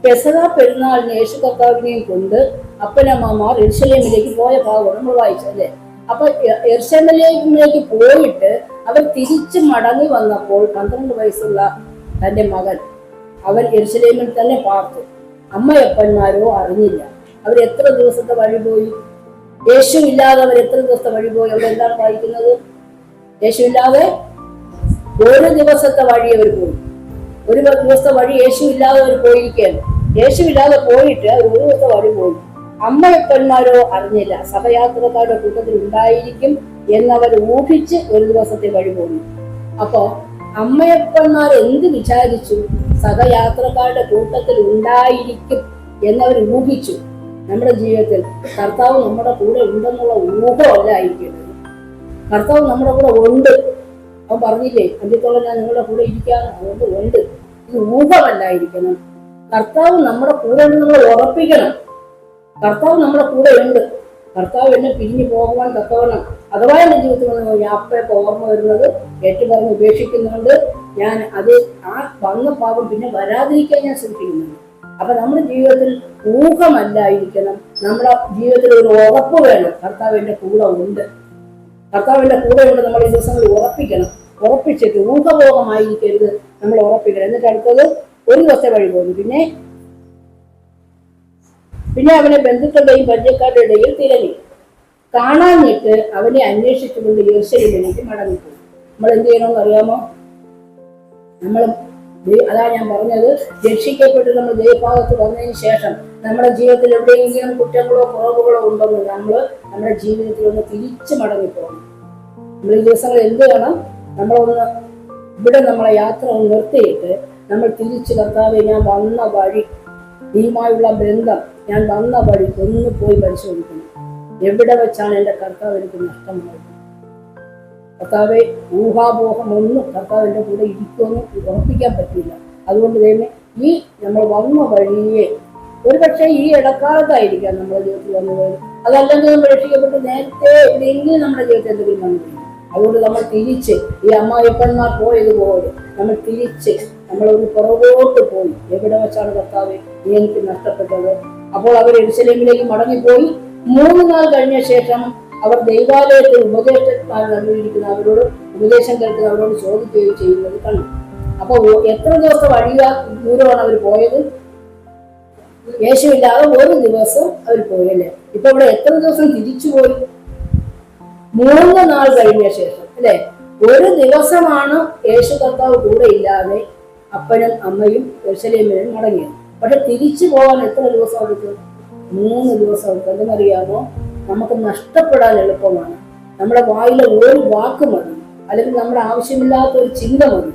പെസഹ പെരുന്നാളിന് യേശു കർത്താവിനെയും കൊണ്ട് അപ്പനമ്മമാർ യെരൂശലേമിലേക്ക് പോയ ഭാഗം നമ്മൾ വായിച്ചല്ലേ. അപ്പൊ യെരൂശലേമിലേക്ക് പോയിട്ട് അവർ തിരിച്ചു മടങ്ങി വന്നപ്പോൾ 12 വയസ്സുള്ള തന്റെ മകൻ അവൻ യെരൂശലേമിൽ തന്നെ പാർത്തു. അമ്മയപ്പന്മാരോ അറിഞ്ഞില്ല. അവർ എത്ര ദിവസത്തെ വഴി പോയി? യേശു ഇല്ലാതെ അവർ എത്ര ദിവസത്തെ വഴി പോയി? അവിടെ എന്താണ് വായിക്കുന്നത്? യേശു ഇല്ലാതെ 1 ദിവസത്തെ വഴി അവർ പോയി. 1 ദിവസത്തെ വഴി യേശു ഇല്ലാതെ അവർ പോയിരിക്കുകയാണ്. യേശു ഇല്ലാതെ പോയിട്ട് അവർ 1 ദിവസത്തെ വഴി പോയി. അമ്മയപ്പന്മാരോ അറിഞ്ഞില്ല. സഹയാത്രക്കാരുടെ കൂട്ടത്തിൽ ഉണ്ടായിരിക്കും എന്നവർ ഊഹിച്ച് 1 ദിവസത്തെ വഴി പോയി. അപ്പോ അമ്മയപ്പന്മാർ എന്ത് വിചാരിച്ചു? സഹയാത്രക്കാരുടെ കൂട്ടത്തിൽ ഉണ്ടായിരിക്കും എന്നവർ ഊഹിച്ചു. നമ്മുടെ ജീവിതത്തിൽ കർത്താവ് നമ്മുടെ കൂടെ ഉണ്ടെന്നുള്ള ഊഹമല്ല ആയിരിക്കുന്നത്. കർത്താവ് നമ്മുടെ കൂടെ ഉണ്ട്. അവൻ പറഞ്ഞില്ലേ, അന്ത്യത്തോളം ഞാൻ നിങ്ങളുടെ കൂടെ ഇരിക്കാന്ന്. അതുകൊണ്ട് ഉണ്ട്. ഇത് ഊഹമല്ലായിരിക്കണം. കർത്താവ് നമ്മുടെ കൂടെ ഉണ്ടെന്ന് ഉറപ്പിക്കണം. കർത്താവ് നമ്മുടെ കൂടെ ഉണ്ട്. കർത്താവ് എന്നെ പിരിഞ്ഞു പോകുവാൻ തക്കവണ്ണം അഥവാ എന്റെ ജീവിതത്തിൽ ഞാൻ അപ്പയൊക്കെ ഓർമ്മ വരുന്നത് ഏറ്റുപറഞ്ഞ് ഉപേക്ഷിക്കുന്നുണ്ട്. ഞാൻ അത് ആ വന്ന പാപം പിന്നെ വരാതിരിക്കാൻ ഞാൻ ശ്രമിക്കുന്നുണ്ട്. അപ്പൊ നമ്മുടെ ജീവിതത്തിൽ ഊഹമല്ലായിരിക്കണം. നമ്മുടെ ജീവിതത്തിൽ ഒരു ഉറപ്പ് വേണം. കർത്താവ് എന്റെ കൂടെ ഉണ്ട്. കർത്താവിന്റെ കൂടെ ഉണ്ട്. നമ്മൾ ഈ ദിവസങ്ങളിൽ ഉറപ്പിക്കണം. ഉറപ്പിച്ചിട്ട് ഊഹഭോഗമായിരിക്കരുത്, നമ്മൾ ഉറപ്പിക്കണം. എന്നിട്ട് അടുത്തത് 1 ദിവസത്തെ വഴി പോകുന്നു. പിന്നെ അവനെ ബന്ധുക്കളുടെയും പരിചയക്കാരുടെ ഇടയിൽ തിരഞ്ഞു. കാണാഞ്ഞിട്ട് അവനെ അന്വേഷിച്ചുകൊണ്ട് യെരൂശലേമിലേക്ക് മടങ്ങിപ്പോയി. നമ്മൾ എന്ത് ചെയ്യണമെന്ന് അറിയാമോ? നമ്മൾ അതാ ഞാൻ പറഞ്ഞത്, രക്ഷിക്കപ്പെട്ട് നമ്മൾ ദൈവഭാഗത്ത് വന്നതിന് ശേഷം നമ്മുടെ ജീവിതത്തിൽ എവിടെയെങ്കിലും കുറ്റങ്ങളോ കുറവുകളോ ഉണ്ടെന്ന് നമ്മുടെ ജീവിതത്തിൽ ഒന്ന് തിരിച്ചു മടങ്ങിപ്പോകണം. നമ്മൾ ഈ ദിവസങ്ങൾ എന്ത് വേണം? നമ്മളൊന്ന് ഇവിടെ നമ്മളെ യാത്ര ഒന്ന് നിർത്തിയിട്ട് നമ്മൾ തിരിച്ചു, കർത്താവേ, ഞാൻ വന്ന വഴി, നീയുമായുള്ള ബന്ധം, ഞാൻ വന്ന വഴി ഒന്ന് പോയി പരിശോധിക്കണം. എവിടെ വെച്ചാണ് എൻ്റെ കർത്താവ് എനിക്ക് നഷ്ടമായത്? കർത്താവെ, ഊഹാപോഹം ഒന്നും കർത്താവിൻ്റെ കൂടെ ഇരിക്കുമെന്ന് ഉറപ്പിക്കാൻ പറ്റില്ല. അതുകൊണ്ട് തന്നെ ഈ നമ്മൾ വന്ന വഴിയെ, ഒരു പക്ഷേ ഈ ഇടക്കാലത്തായിരിക്കാം നമ്മുടെ ജീവിതത്തിൽ വന്നു പോയത്, അതല്ലെങ്കിൽ നമ്മൾ രക്ഷിക്കപ്പെട്ട് നേരത്തെ എവിടെയെങ്കിലും നമ്മുടെ ജീവിതത്തിൽ എന്തെങ്കിലും വന്നു പോയി. അതുകൊണ്ട് നമ്മൾ തിരിച്ച് ഈ അമ്മായിപ്പന്മാർ പോയതുപോലെ നമ്മളൊന്ന് പുറകോട്ട് പോയി, എവിടെ വെച്ചാണ് കർത്താവെ നീ എനിക്ക് നഷ്ടപ്പെട്ടത്? അപ്പോൾ അവർ യെരൂശലേമിലേക്ക് മടങ്ങിപ്പോയി. 3 നാൾ കഴിഞ്ഞ ശേഷം അവർ ദൈവാലയത്തിൽ ഉപദേശന്മാർ നൽകിയിരിക്കുന്ന അവരോട്, ഉപദേശം കേൾക്കുന്ന അവരോട് ചോദിക്കുകയും ചെയ്യുന്നത് കണ്ടു. അപ്പൊ എത്ര ദിവസം ദൂരമാണ് അവർ പോയത്? യേശുവില്ലാതെ 1 ദിവസം അവർ പോയല്ലേ. ഇപ്പൊ ഇവിടെ എത്ര ദിവസം തിരിച്ചുപോയി? 3 നാൾ കഴിഞ്ഞ ശേഷം, അല്ലെ? 1 ദിവസമാണ് യേശു കർത്താവ് കൂടെ ഇല്ലാതെ അപ്പനും അമ്മയും യെരൂശലേമിൽ മടങ്ങിയത്. പക്ഷെ തിരിച്ചു പോകാൻ എത്ര ദിവസം എടുത്തു? 3 ദിവസം എടുത്തു. എന്തെന്നറിയാമോ? നമുക്ക് നഷ്ടപ്പെടാൻ എളുപ്പമാണ്. നമ്മുടെ വായിലെ ഒരു വാക്ക് മതി, അല്ലെങ്കിൽ നമ്മുടെ ആവശ്യമില്ലാത്ത ഒരു ചിന്ത മതി.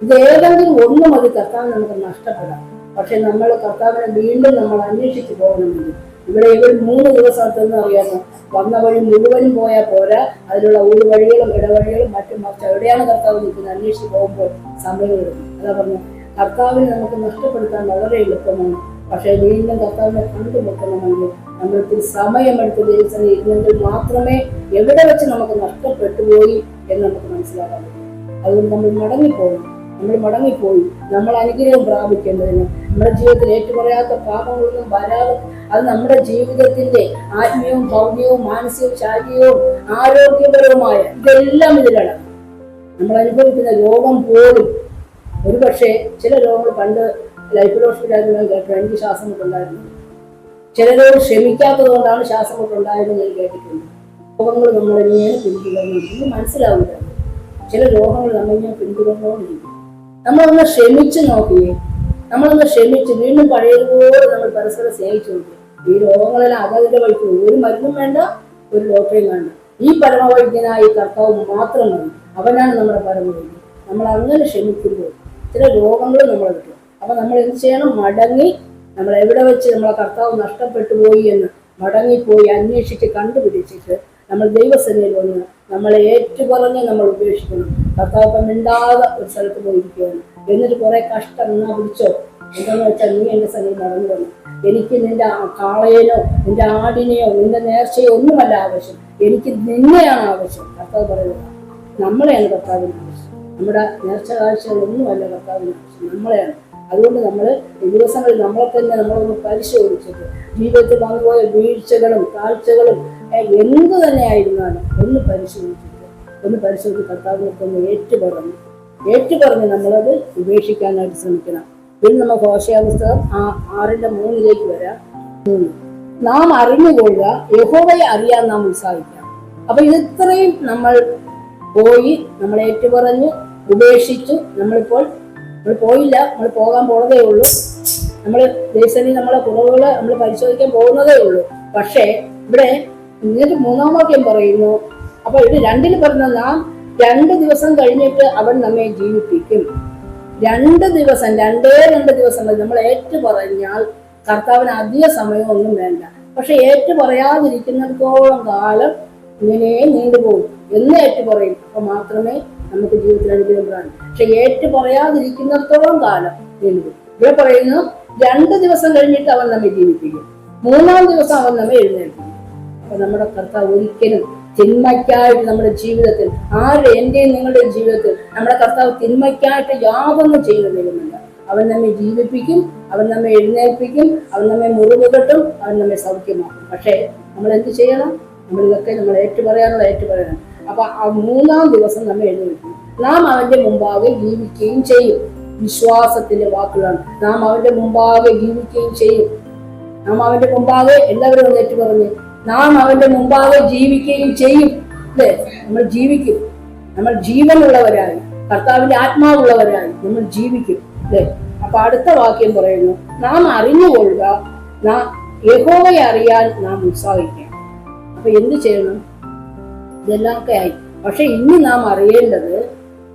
ഇത് ഏതെങ്കിലും ഒന്ന് മതി കർത്താവ് നമുക്ക് നഷ്ടപ്പെടാം. പക്ഷെ നമ്മൾ കർത്താവിനെ വീണ്ടും നമ്മൾ അന്വേഷിച്ചു പോകണമെങ്കിൽ ഇവിടെ 3 ദിവസത്തെന്ന് അറിയാമോ? വന്ന വഴി മുഴുവനും പോയാൽ പോരാ, അതിലുള്ള ഊടുവഴികളും ഇടവഴികളും മറ്റും മറിച്ച് എവിടെയാണ് കർത്താവ് നിൽക്കുന്നത് അന്വേഷിച്ച് പോകുമ്പോൾ സമയമെടുക്കും. അതാ പറഞ്ഞു, കർത്താവിനെ നമുക്ക് നഷ്ടപ്പെടുത്താൻ വളരെ എളുപ്പമാണ്. പക്ഷെ വീണ്ടും കർത്താവിനെ കണ്ടുമുട്ടണമെങ്കിൽ നമ്മൾ ഒത്തിരി സമയമെടുത്ത് ദൈവത്തിന് ഇരുന്നെങ്കിൽ മാത്രമേ എവിടെ വെച്ച് നമുക്ക് നഷ്ടപ്പെട്ടു പോയി എന്ന് നമുക്ക് മനസ്സിലാക്കാൻ പറ്റും. അതുകൊണ്ട് നമ്മൾ മടങ്ങിപ്പോയി നമ്മൾ അനുഗ്രഹം പ്രാപിക്കേണ്ടതിന്, നമ്മുടെ ജീവിതത്തിൽ ഏറ്റുപറയാത്ത പാപങ്ങളൊന്നും വരാതെ, അത് നമ്മുടെ ജീവിതത്തിന്റെ ആത്മീയവും ഭൗതികവും മാനസികവും ശാരീരികവും ആരോഗ്യപരവുമായ ഇതെല്ലാം ഇതിലാണ്. നമ്മൾ അനുഭവിക്കുന്ന രോഗം പോലും, ഒരു പക്ഷേ ചില രോഗങ്ങൾ പണ്ട് ലൈഫ് ഹോസ്പിറ്റലിൽ ഞാൻ കേട്ടു, എനിക്ക് ശ്വാസം മുട്ടുണ്ടായിരുന്നു. ചിലരോട് ക്ഷമിക്കാത്തത് കൊണ്ടാണ് ശ്വാസം മുട്ടുണ്ടായതെന്ന് ഞാൻ കേട്ടിട്ടുണ്ട്. രോഗങ്ങൾ നമ്മളിങ്ങനെ പിന്തുടർന്നു മനസ്സിലാവില്ല. ചില രോഗങ്ങൾ നമ്മളിങ്ങനെ പിന്തുടർന്നുകൊണ്ടിരിക്കും. നമ്മളൊന്ന് ക്ഷമിച്ച് നോക്കുകയെ, നമ്മളൊന്ന് ക്ഷമിച്ച് വീണ്ടും പഴയതുപോലെ നമ്മൾ പരസ്പരം സ്നേഹിച്ചു നോക്കുക. ഈ രോഗങ്ങളെല്ലാം അതതിന്റെ വഴിക്ക്, ഒരു മരുന്നും വേണ്ട, ഒരു ഡോക്ടറേയും വേണ്ട. ഈ പരമവൈദ്യനായി കർത്താവ് മാത്രം മതി. അവനാണ് നമ്മുടെ പരമവൈദ്യൻ. നമ്മൾ അങ്ങനെ ക്ഷമിക്കുമ്പോൾ ചില രോഗങ്ങൾ നമ്മളെ കിട്ടും. അപ്പൊ നമ്മൾ എന്ത് ചെയ്യണം? മടങ്ങി, നമ്മൾ എവിടെ വെച്ച് നമ്മളെ കർത്താവ് നഷ്ടപ്പെട്ടു പോയി എന്ന് മടങ്ങിപ്പോയി അന്വേഷിച്ച് കണ്ടുപിടിച്ചിട്ട് നമ്മൾ ദൈവസേനയിൽ വന്ന് നമ്മളെ ഏറ്റുപറഞ്ഞ് നമ്മൾ ഉപേക്ഷിക്കണം. കർത്താവ് ഇപ്പം മിണ്ടാതെ ഒരു സ്ഥലത്ത് പോയിരിക്കുകയാണ്. എന്നിട്ട് കുറെ കഷ്ടം എന്നാ പിടിച്ചോ, എന്താണെന്ന് വെച്ചാൽ നീ എൻ്റെ സന്നിധി നടന്നു വന്നു. എനിക്ക് നിന്റെ കാളയേനോ നിന്റെ ആടിനെയോ നിന്റെ നേർച്ചയോ ഒന്നുമല്ല ആവശ്യം, എനിക്ക് നിന്നെയാണ് ആവശ്യം. കർത്താവ് പറയുന്നത് നമ്മളെയാണ് കർത്താവിന് ആവശ്യം. നമ്മുടെ നേർച്ച കാഴ്ചകളൊന്നുമല്ല കർത്താവിന് ആവശ്യം, നമ്മളെയാണ്. അതുകൊണ്ട് നമ്മൾ ഈ ദിവസങ്ങളിൽ നമ്മളെ തന്നെ നമ്മളൊന്ന് പരിശോധിച്ചിട്ട് ജീവിതത്തിൽ വന്നുപോയ വീഴ്ചകളും താഴ്ചകളും എന്ത് തന്നെ ആയിരുന്നാലും ഒന്ന് പരിശോധിച്ച് കർത്താവിനൊക്കെ ഏറ്റുപറഞ്ഞ് നമ്മളത് ഉപേക്ഷിക്കാനായിട്ട് ശ്രമിക്കണം. പിന്നെ നമുക്ക് ഹോശേയ പുസ്തകം 6:3 വരാം. 3 നാം അറിഞ്ഞുകൊള്ളുക, യഹോവയെ അറിയാൻ നാം ഉത്സാഹിക്കാം. അപ്പൊ ഇത്രയും നമ്മൾ പോയി, നമ്മൾ ഏറ്റുപറഞ്ഞ് ഉപേക്ഷിച്ചു. നമ്മൾ പോയില്ല, നമ്മൾ പോകാൻ പോണതേ ഉള്ളൂ. നമ്മൾ ദേശനി നമ്മളെ കുറവുകളെ നമ്മൾ പരിശോധിക്കാൻ പോകുന്നതേ ഉള്ളൂ. പക്ഷേ ഇവിടെ ഇങ്ങനത്തെ 3-ാം വാക്യം പറയുന്നു. അപ്പൊ ഇത് 2-ൽ പറഞ്ഞ നാം 2 ദിവസം കഴിഞ്ഞിട്ട് അവൻ നമ്മെ ജീവിപ്പിക്കും. 2 ദിവസം, 2 ദിവസം മതി. നമ്മൾ ഏറ്റുപറഞ്ഞാൽ കർത്താവിന് അധിക സമയമൊന്നും വേണ്ട. പക്ഷെ ഏറ്റുപറയാതിരിക്കുന്നിടത്തോളം കാലം ഇങ്ങനെ നീണ്ടുപോകും. എന്ന് ഏറ്റുപറയും, അപ്പൊ മാത്രമേ നമുക്ക് ജീവിതത്തിൽ അനുഗ്രഹം കാണും. പക്ഷെ ഏറ്റുപറയാതിരിക്കുന്നിടത്തോളം കാലം നീണ്ടുപോകും. ഇവിടെ പറയുന്നു 2 ദിവസം കഴിഞ്ഞിട്ട് അവൻ നമ്മെ ജീവിപ്പിക്കും, 3-ാം ദിവസം അവൻ നമ്മെ എഴുന്നേൽപ്പിക്കും. അപ്പൊ നമ്മുടെ കർത്താവ് ഒരിക്കലും തിന്മയ്ക്കായിട്ട് നമ്മുടെ ജീവിതത്തിൽ, എന്റെയും നിങ്ങളുടെയും ജീവിതത്തിൽ നമ്മുടെ കർത്താവ് തിന്മയ്ക്കായിട്ട് യാതൊന്നും ചെയ്യുന്നില്ല. അവൻ നമ്മെ ജീവിപ്പിക്കും, അവൻ നമ്മെ എഴുന്നേൽപ്പിക്കും, അവൻ നമ്മെ മുറിവ് കെട്ടും, അവൻ നമ്മെ സൗഖ്യമാക്കും. പക്ഷേ നമ്മൾ എന്ത് ചെയ്യണം? നമ്മളിതൊക്കെ നമ്മൾ ഏറ്റുപറയണം. അപ്പൊ ആ 3-ാം ദിവസം നമ്മെ എഴുന്നേൽപ്പിക്കും. നാം അവന്റെ മുമ്പാകെ ജീവിക്കുകയും ചെയ്യും. വിശ്വാസത്തിന്റെ വാക്കുകളാണ്. നാം അവന്റെ മുമ്പാകെ ജീവിക്കുകയും ചെയ്യും. നാം അവന്റെ മുമ്പാകെ, എല്ലാവരും ഒന്ന് ഏറ്റുപറഞ്ഞ്, നാം അവന്റെ മുമ്പാകെ ജീവിക്കുകയും ചെയ്യും. അല്ലേ? നമ്മൾ ജീവിക്കും. നമ്മൾ ജീവനുള്ളവരായി, കർത്താവിന്റെ ആത്മാവുള്ളവരായി നമ്മൾ ജീവിക്കും. അല്ലേ? അപ്പൊ അടുത്ത വാക്യം പറയുന്നു, നാം അറിഞ്ഞുകൊള്ളുക, യഹോവയെ അറിയാൻ നാം ഉത്സാഹിക്കാം. അപ്പൊ എന്ത് ചെയ്യണം? ഇതെല്ലാം ഒക്കെ ആയി. പക്ഷെ ഇനി നാം അറിയേണ്ടത്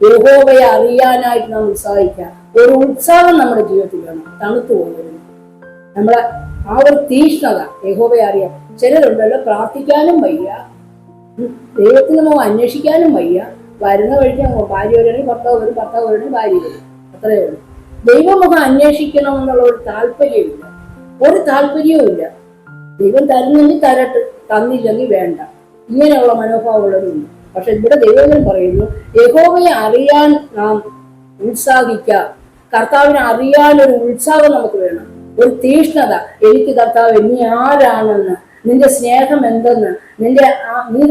യഹോവയെ അറിയാനായിട്ട് നാം ഉത്സാഹിക്കാം. ഒരു ഉത്സാഹം നമ്മുടെ ജീവിതത്തിൽ വേണം. തണുത്തു പോകരുത്. നമ്മളെ ആ ഒരു തീഷ്ണത യഹോവയെ അറിയാം. ചിലരുണ്ടല്ലോ പ്രാർത്ഥിക്കാനും വയ്യ, ദൈവത്തിന് നമ്മൾ അന്വേഷിക്കാനും വയ്യ, വരുന്ന വഴിക്ക് ഭാര്യ വരണമെങ്കിൽ ഭർത്താവ് വരും, ഭർത്താവ് വരണമെങ്കിൽ ഭാര്യ വരും, അത്രയേ ഉള്ളൂ. ദൈവമുഖം അന്വേഷിക്കണം എന്നുള്ള ഒരു താല്പര്യമില്ല, ഒരു താല്പര്യവും ഇല്ല. ദൈവം തരുന്നെങ്കിൽ തരട്ട്, തന്നില്ലെങ്കിൽ വേണ്ട, ഇങ്ങനെയുള്ള മനോഭാവമുള്ളവരുണ്ട്. പക്ഷെ ഇവിടെ ദൈവം പറയുന്നു, യഹോവയെ അറിയാൻ നാം ഉത്സാഹിക്കുക. കർത്താവിനെ അറിയാൻ ഒരു ഉത്സാഹം നമുക്ക് വേണം, ഒരു തീഷ്ണത. എനിക്ക് കർത്താവ് നീ ആരാണെന്ന്, നിന്റെ സ്നേഹം എന്തെന്ന്, നീ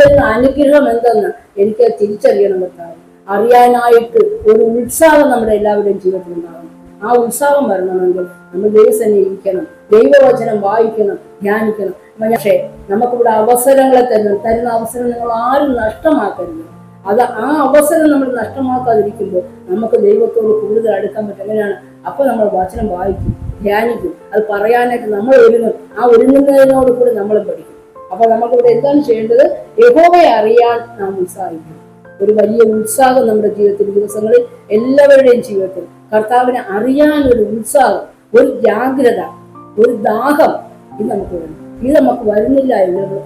തരുന്ന അനുഗ്രഹം എന്തെന്ന് എനിക്ക് തിരിച്ചറിയണം. കർത്താവ് അറിയാനായിട്ട് ഒരു ഉത്സാഹം നമ്മുടെ എല്ലാവരുടെയും ജീവിതത്തിൽ ഉണ്ടാകണം. ആ ഉത്സാഹം വരണമെങ്കിൽ നമ്മൾ ദൈവസന്നിധിയിൽ ഇരിക്കണം, ദൈവവചനം വായിക്കണം, ധ്യാനിക്കണം. പക്ഷേ നമുക്കിവിടെ അവസരങ്ങളെ തരുന്ന അവസരം നിങ്ങൾ ആരും നഷ്ടമാക്കരുത്. ആ അവസരം നമ്മൾ നഷ്ടമാക്കാതിരിക്കുമ്പോൾ നമുക്ക് ദൈവത്തോട് കൂടുതൽ അടുക്കാൻ പറ്റും. എങ്ങനെയാണ്? അപ്പൊ നമ്മൾ വചനം വായിക്കും, ധ്യാനിക്കും, അത് പറയാനായിട്ട് നമ്മൾ ഒരുങ്ങും. ആ ഒരുങ്ങുന്നതിനോട് കൂടി നമ്മളും പഠിക്കും. അപ്പൊ നമുക്കിവിടെ എന്താണ് ചെയ്യേണ്ടത്? യഹോവയെ അറിയാൻ നാം ഉത്സാഹിക്കും. ഒരു വലിയ ഉത്സാഹം നമ്മുടെ ജീവിതത്തിൽ, ദിവസങ്ങളിൽ എല്ലാവരുടെയും ജീവിതത്തിൽ കർത്താവിനെ അറിയാൻ ഒരു ഉത്സാഹം, ഒരു ജാഗ്രത, ഒരു ദാഹം ഇത് നമുക്ക് വേണം. ഇത് നമുക്ക് വരുന്നില്ല എന്ന് നമ്മൾ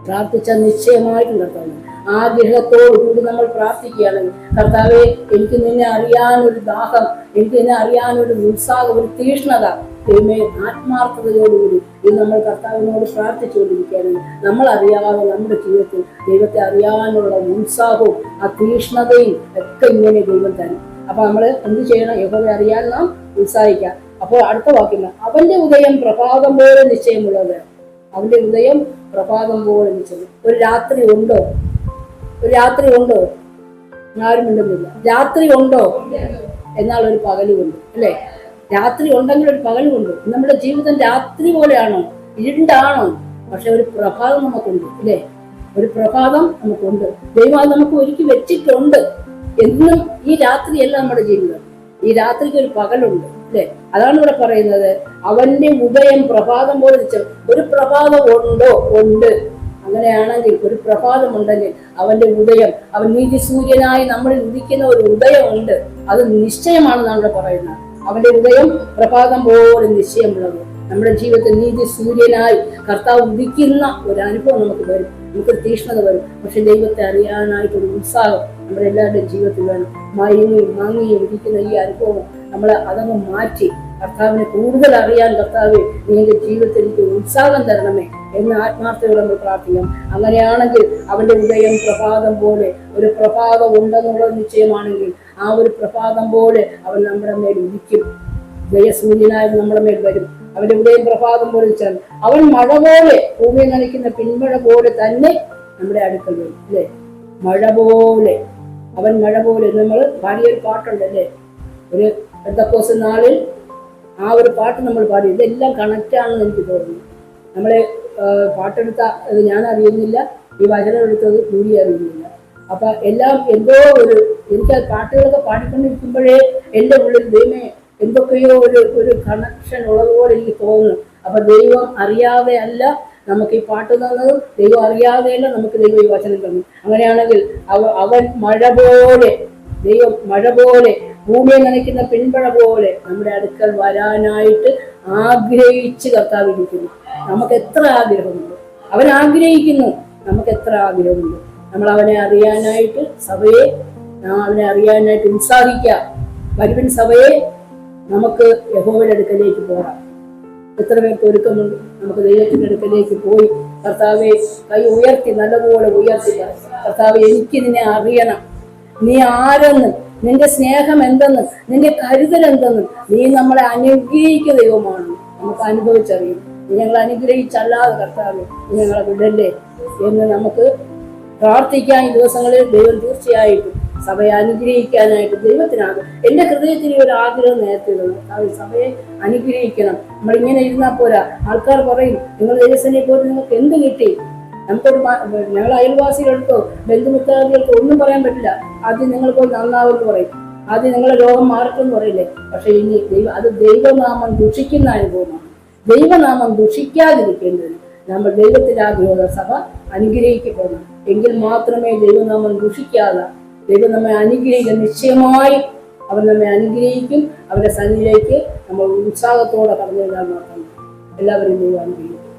പ്രാർത്ഥിച്ചാൽ നിശ്ചയമായിട്ടും കർത്താവ് ആഗ്രഹത്തോടു കൂടി നമ്മൾ പ്രാർത്ഥിക്കുകയാണെങ്കിൽ, കർത്താവെ എനിക്ക് നിന്നെ അറിയാനൊരു ദാഹം, എനിക്ക് നിന്നെ അറിയാനൊരു ഉത്സാഹം, ഒരു തീഷ്ണത, ദൈവമേ ആത്മാർത്ഥതയോടുകൂടി ഇത് നമ്മൾ കർത്താവിനോട് പ്രാർത്ഥിച്ചുകൊണ്ടിരിക്കുകയാണെങ്കിൽ നമ്മൾ അറിയാതെ നമ്മുടെ ജീവിതത്തിൽ ദൈവത്തെ അറിയാനുള്ള ഉത്സാഹവും ആ തീഷ്ണതയും ഒക്കെ ഇങ്ങനെ ദൈവം തരും. അപ്പൊ നമ്മൾ എന്ത് ചെയ്യണം? യഹോവയെ അറിയാൻ നാം ഉത്സാഹിക്കാം. അപ്പോൾ അടുത്ത വാക്യം, അവന്റെ ഉദയം പ്രഭാതം പോലെ നിശ്ചയമുള്ളത്. അവന്റെ ഉദയം പ്രഭാതം പോലെ നിശ്ചയം. ഒരു രാത്രി ഉണ്ടോ? ഒരു രാത്രി ഉണ്ടോ? ആരും ഉണ്ടെന്നില്ല. രാത്രി ഉണ്ടോ? എന്നാൽ ഒരു പകലുമുണ്ട്, അല്ലേ? രാത്രി ഉണ്ടെങ്കിൽ ഒരു പകലുമുണ്ട്. നമ്മുടെ ജീവിതം രാത്രി പോലെയാണോ? ഇരുണ്ടാണോ? പക്ഷെ ഒരു പ്രഭാതം നമുക്കുണ്ട്, അല്ലേ? ഒരു പ്രഭാതം നമുക്കുണ്ട്. ദൈവം അത് നമുക്ക് ഒരുക്കി വെച്ചിട്ടുണ്ട്. എന്നും ഈ രാത്രിയല്ല നമ്മുടെ ജീവിതം. ഈ രാത്രിക്ക് ഒരു പകലുണ്ട്, അല്ലേ? അതാണ് ഇവിടെ പറയുന്നത്, അവന്റെ ഉദയം പ്രഭാതം പോലെ. ഒരു പ്രഭാതം ഉണ്ടോ? ഉണ്ട്. അങ്ങനെയാണെങ്കിൽ ഒരു പ്രഭാതം ഉണ്ടെങ്കിൽ അവന്റെ ഉദയം, അവൻ നീതി സൂര്യനായി നമ്മളിൽ ഉദിക്കുന്ന ഒരു ഉദയം ഉണ്ട്. അത് നിശ്ചയമാണെന്നാണ് ഇവിടെ പറയുന്നത്. അവന്റെ ഉദയം പ്രഭാതം പോലെ നിശ്ചയമുള്ളത്. നമ്മുടെ ജീവിതത്തിൽ നീതി സൂര്യനായി കർത്താവ് ഉദിക്കുന്ന ഒരു അനുഭവം നമുക്ക് വരും, നമുക്ക് തീഷ്ണത വരും. പക്ഷെ ദൈവത്തെ അറിയാനായിട്ടൊരു ഉത്സാഹം നമ്മുടെ എല്ലാവരുടെയും ജീവിതത്തിൽ വേണം. മാങ്ങിയും ഇരിക്കുന്ന ഈ അനുഭവം നമ്മൾ അതങ്ങ് മാറ്റി കർത്താവിനെ കൂടുതൽ അറിയാൻ, കർത്താവ് നിങ്ങളുടെ ജീവിതത്തിൽ എനിക്ക് ഉത്സാഹം തരണമേ എന്ന് ആത്മാർത്ഥയോടെ നമ്മൾ പ്രാർത്ഥിക്കാം. അങ്ങനെയാണെങ്കിൽ അവന്റെ ഉദയം പ്രഭാതം പോലെ, ഒരു പ്രഭാതം ഉണ്ടെന്നുള്ളത് നിശ്ചയമാണെങ്കിൽ ആ ഒരു പ്രഭാതം പോലെ അവൻ നമ്മുടെ മേൽ ഉദിക്കും. ജയസൂര്യനായി നമ്മുടെ മേൽ വരും. അവന്റെ ഉദയം പ്രഭാതം പോലെ വെച്ചാൽ അവൻ മഴ പോലെ, ഭൂമിയെ നനയ്ക്കുന്ന പിന്മഴ പോലെ തന്നെ നമ്മുടെ അടുക്കൽ വരും, അല്ലേ? മഴ പോലെ, അവൻ മഴ പോലെ. നമ്മൾ പാടിയൊരു പാട്ടുണ്ടല്ലേ, ഒരു പെന്തക്കോസ്ത് നാളിൽ ആ ഒരു പാട്ട് നമ്മൾ പാടി. ഇതെല്ലാം കണക്റ്റ് ആണെന്ന് എനിക്ക് തോന്നുന്നു. നമ്മളെ പാട്ടെടുത്ത ഞാൻ അറിയുന്നില്ല, ഈ വചനം എടുത്തത് കൂടി അറിയുന്നില്ല. അപ്പൊ എല്ലാം എന്തോ എനിക്ക് ആ പാട്ടുകളൊക്കെ പാടിക്കൊണ്ടിരിക്കുമ്പോഴേ എൻ്റെ ഉള്ളിൽ ദൈവമേ എന്തൊക്കെയോ ഒരു കണക്ഷൻ ഉള്ളതുപോലെ എനിക്ക് തോന്നുന്നു. അപ്പൊ ദൈവം അറിയാതെ അല്ല നമുക്ക് ഈ പാട്ട് തന്നത്, ദൈവം അറിയാതെയല്ല നമുക്ക് ദൈവം ഈ വചനം തന്നു. അങ്ങനെയാണെങ്കിൽ അവൻ മഴ പോലെ, ദൈവം മഴ പോലെ, ഭൂമിയെ നനയ്ക്കുന്ന പിൻപഴ പോലെ നമ്മുടെ അടുക്കൽ വരാനായിട്ട് ആഗ്രഹിച്ച് കർത്താവിരിക്കുന്നു. നമുക്ക് എത്ര ആഗ്രഹമുണ്ട്, അവൻ ആഗ്രഹിക്കുന്നു. നമുക്ക് എത്ര ആഗ്രഹമുണ്ട്. നമ്മൾ അവനെ അറിയാനായിട്ട് അവനെ അറിയാനായിട്ട് ഉത്സാഹിക്കുക. വരുവിൻ സഭയെ, നമുക്ക് യഹോവയുടെ അടുക്കലേക്ക് പോകാം. എത്ര പേർക്ക് ഒരുക്കമുണ്ട്? നമുക്ക് ദൈവത്തിന്റെ അടുക്കലേക്ക് പോയി കർത്താവെ കൈ ഉയർത്തി, നല്ലപോലെ ഉയർത്തി, കർത്താവെ എനിക്ക് നിന്നെ അറിയണം, നീ ആരെന്നും, നിന്റെ സ്നേഹം എന്തെന്നും, നിന്റെ കരുതൽ എന്തെന്നും, നീ നമ്മളെ അനുഗ്രഹിക്കുന്ന ദൈവമാണ്. നമുക്ക് അനുഭവിച്ചറിയും. നീ ഞങ്ങളെ അനുഗ്രഹിച്ചല്ലാതെ കർത്താവെ നീ ഞങ്ങളെ വിടല്ലേ എന്ന് നമുക്ക് പ്രാർത്ഥിക്കാൻ ഈ ദിവസങ്ങളിൽ ദൈവം തീർച്ചയായിട്ടും സഭയെ അനുഗ്രഹിക്കാനായിട്ട് ദൈവത്തിനാകും. എൻ്റെ ഹൃദയത്തിൽ ഒരു ആഗ്രഹം നേരത്തെ സഭയെ അനുഗ്രഹിക്കണം. നമ്മളിങ്ങനെ ഇരുന്നാൽ പോരാ. ആൾക്കാർ പറയും നിങ്ങൾ ദൈവസേനയെ പോയിട്ട് നിങ്ങൾക്ക് എന്ത് കിട്ടി? നമുക്കൊരു ഞങ്ങൾ അയൽവാസികൾക്കോ ബന്ധുമിത്രാദികൾക്കോ ഒന്നും പറയാൻ പറ്റില്ല. ആദ്യം നിങ്ങൾ പോയി നന്നാവെന്ന് പറയും, ആദ്യം നിങ്ങളെ രോഗം മാറട്ടെന്ന് പറയില്ലേ. പക്ഷെ ഇനി അത് ദൈവനാമം ദുഷിക്കുന്ന അനുഭവമാണ്. ദൈവനാമം ദുഷിക്കാതിരിക്കേണ്ടതിന് നമ്മൾ ദൈവത്തിന്റെ ആഗ്രഹ സഭ അനുഗ്രഹിക്കപ്പെടണം. എങ്കിൽ മാത്രമേ ദൈവനാമം ദുഷിക്കാതെ ദൈവം നമ്മെ അനുഗ്രഹിക്കും. നിശ്ചയമായി അവൻ നമ്മെ അനുഗ്രഹിക്കും. അവരുടെ സന്നിധിയിലേക്ക് നമ്മൾ ഉത്സാഹത്തോടെ കടന്നു വരാൻ നോക്കണം. എല്ലാവരും ദൈവം അനുഗ്രഹിക്കും.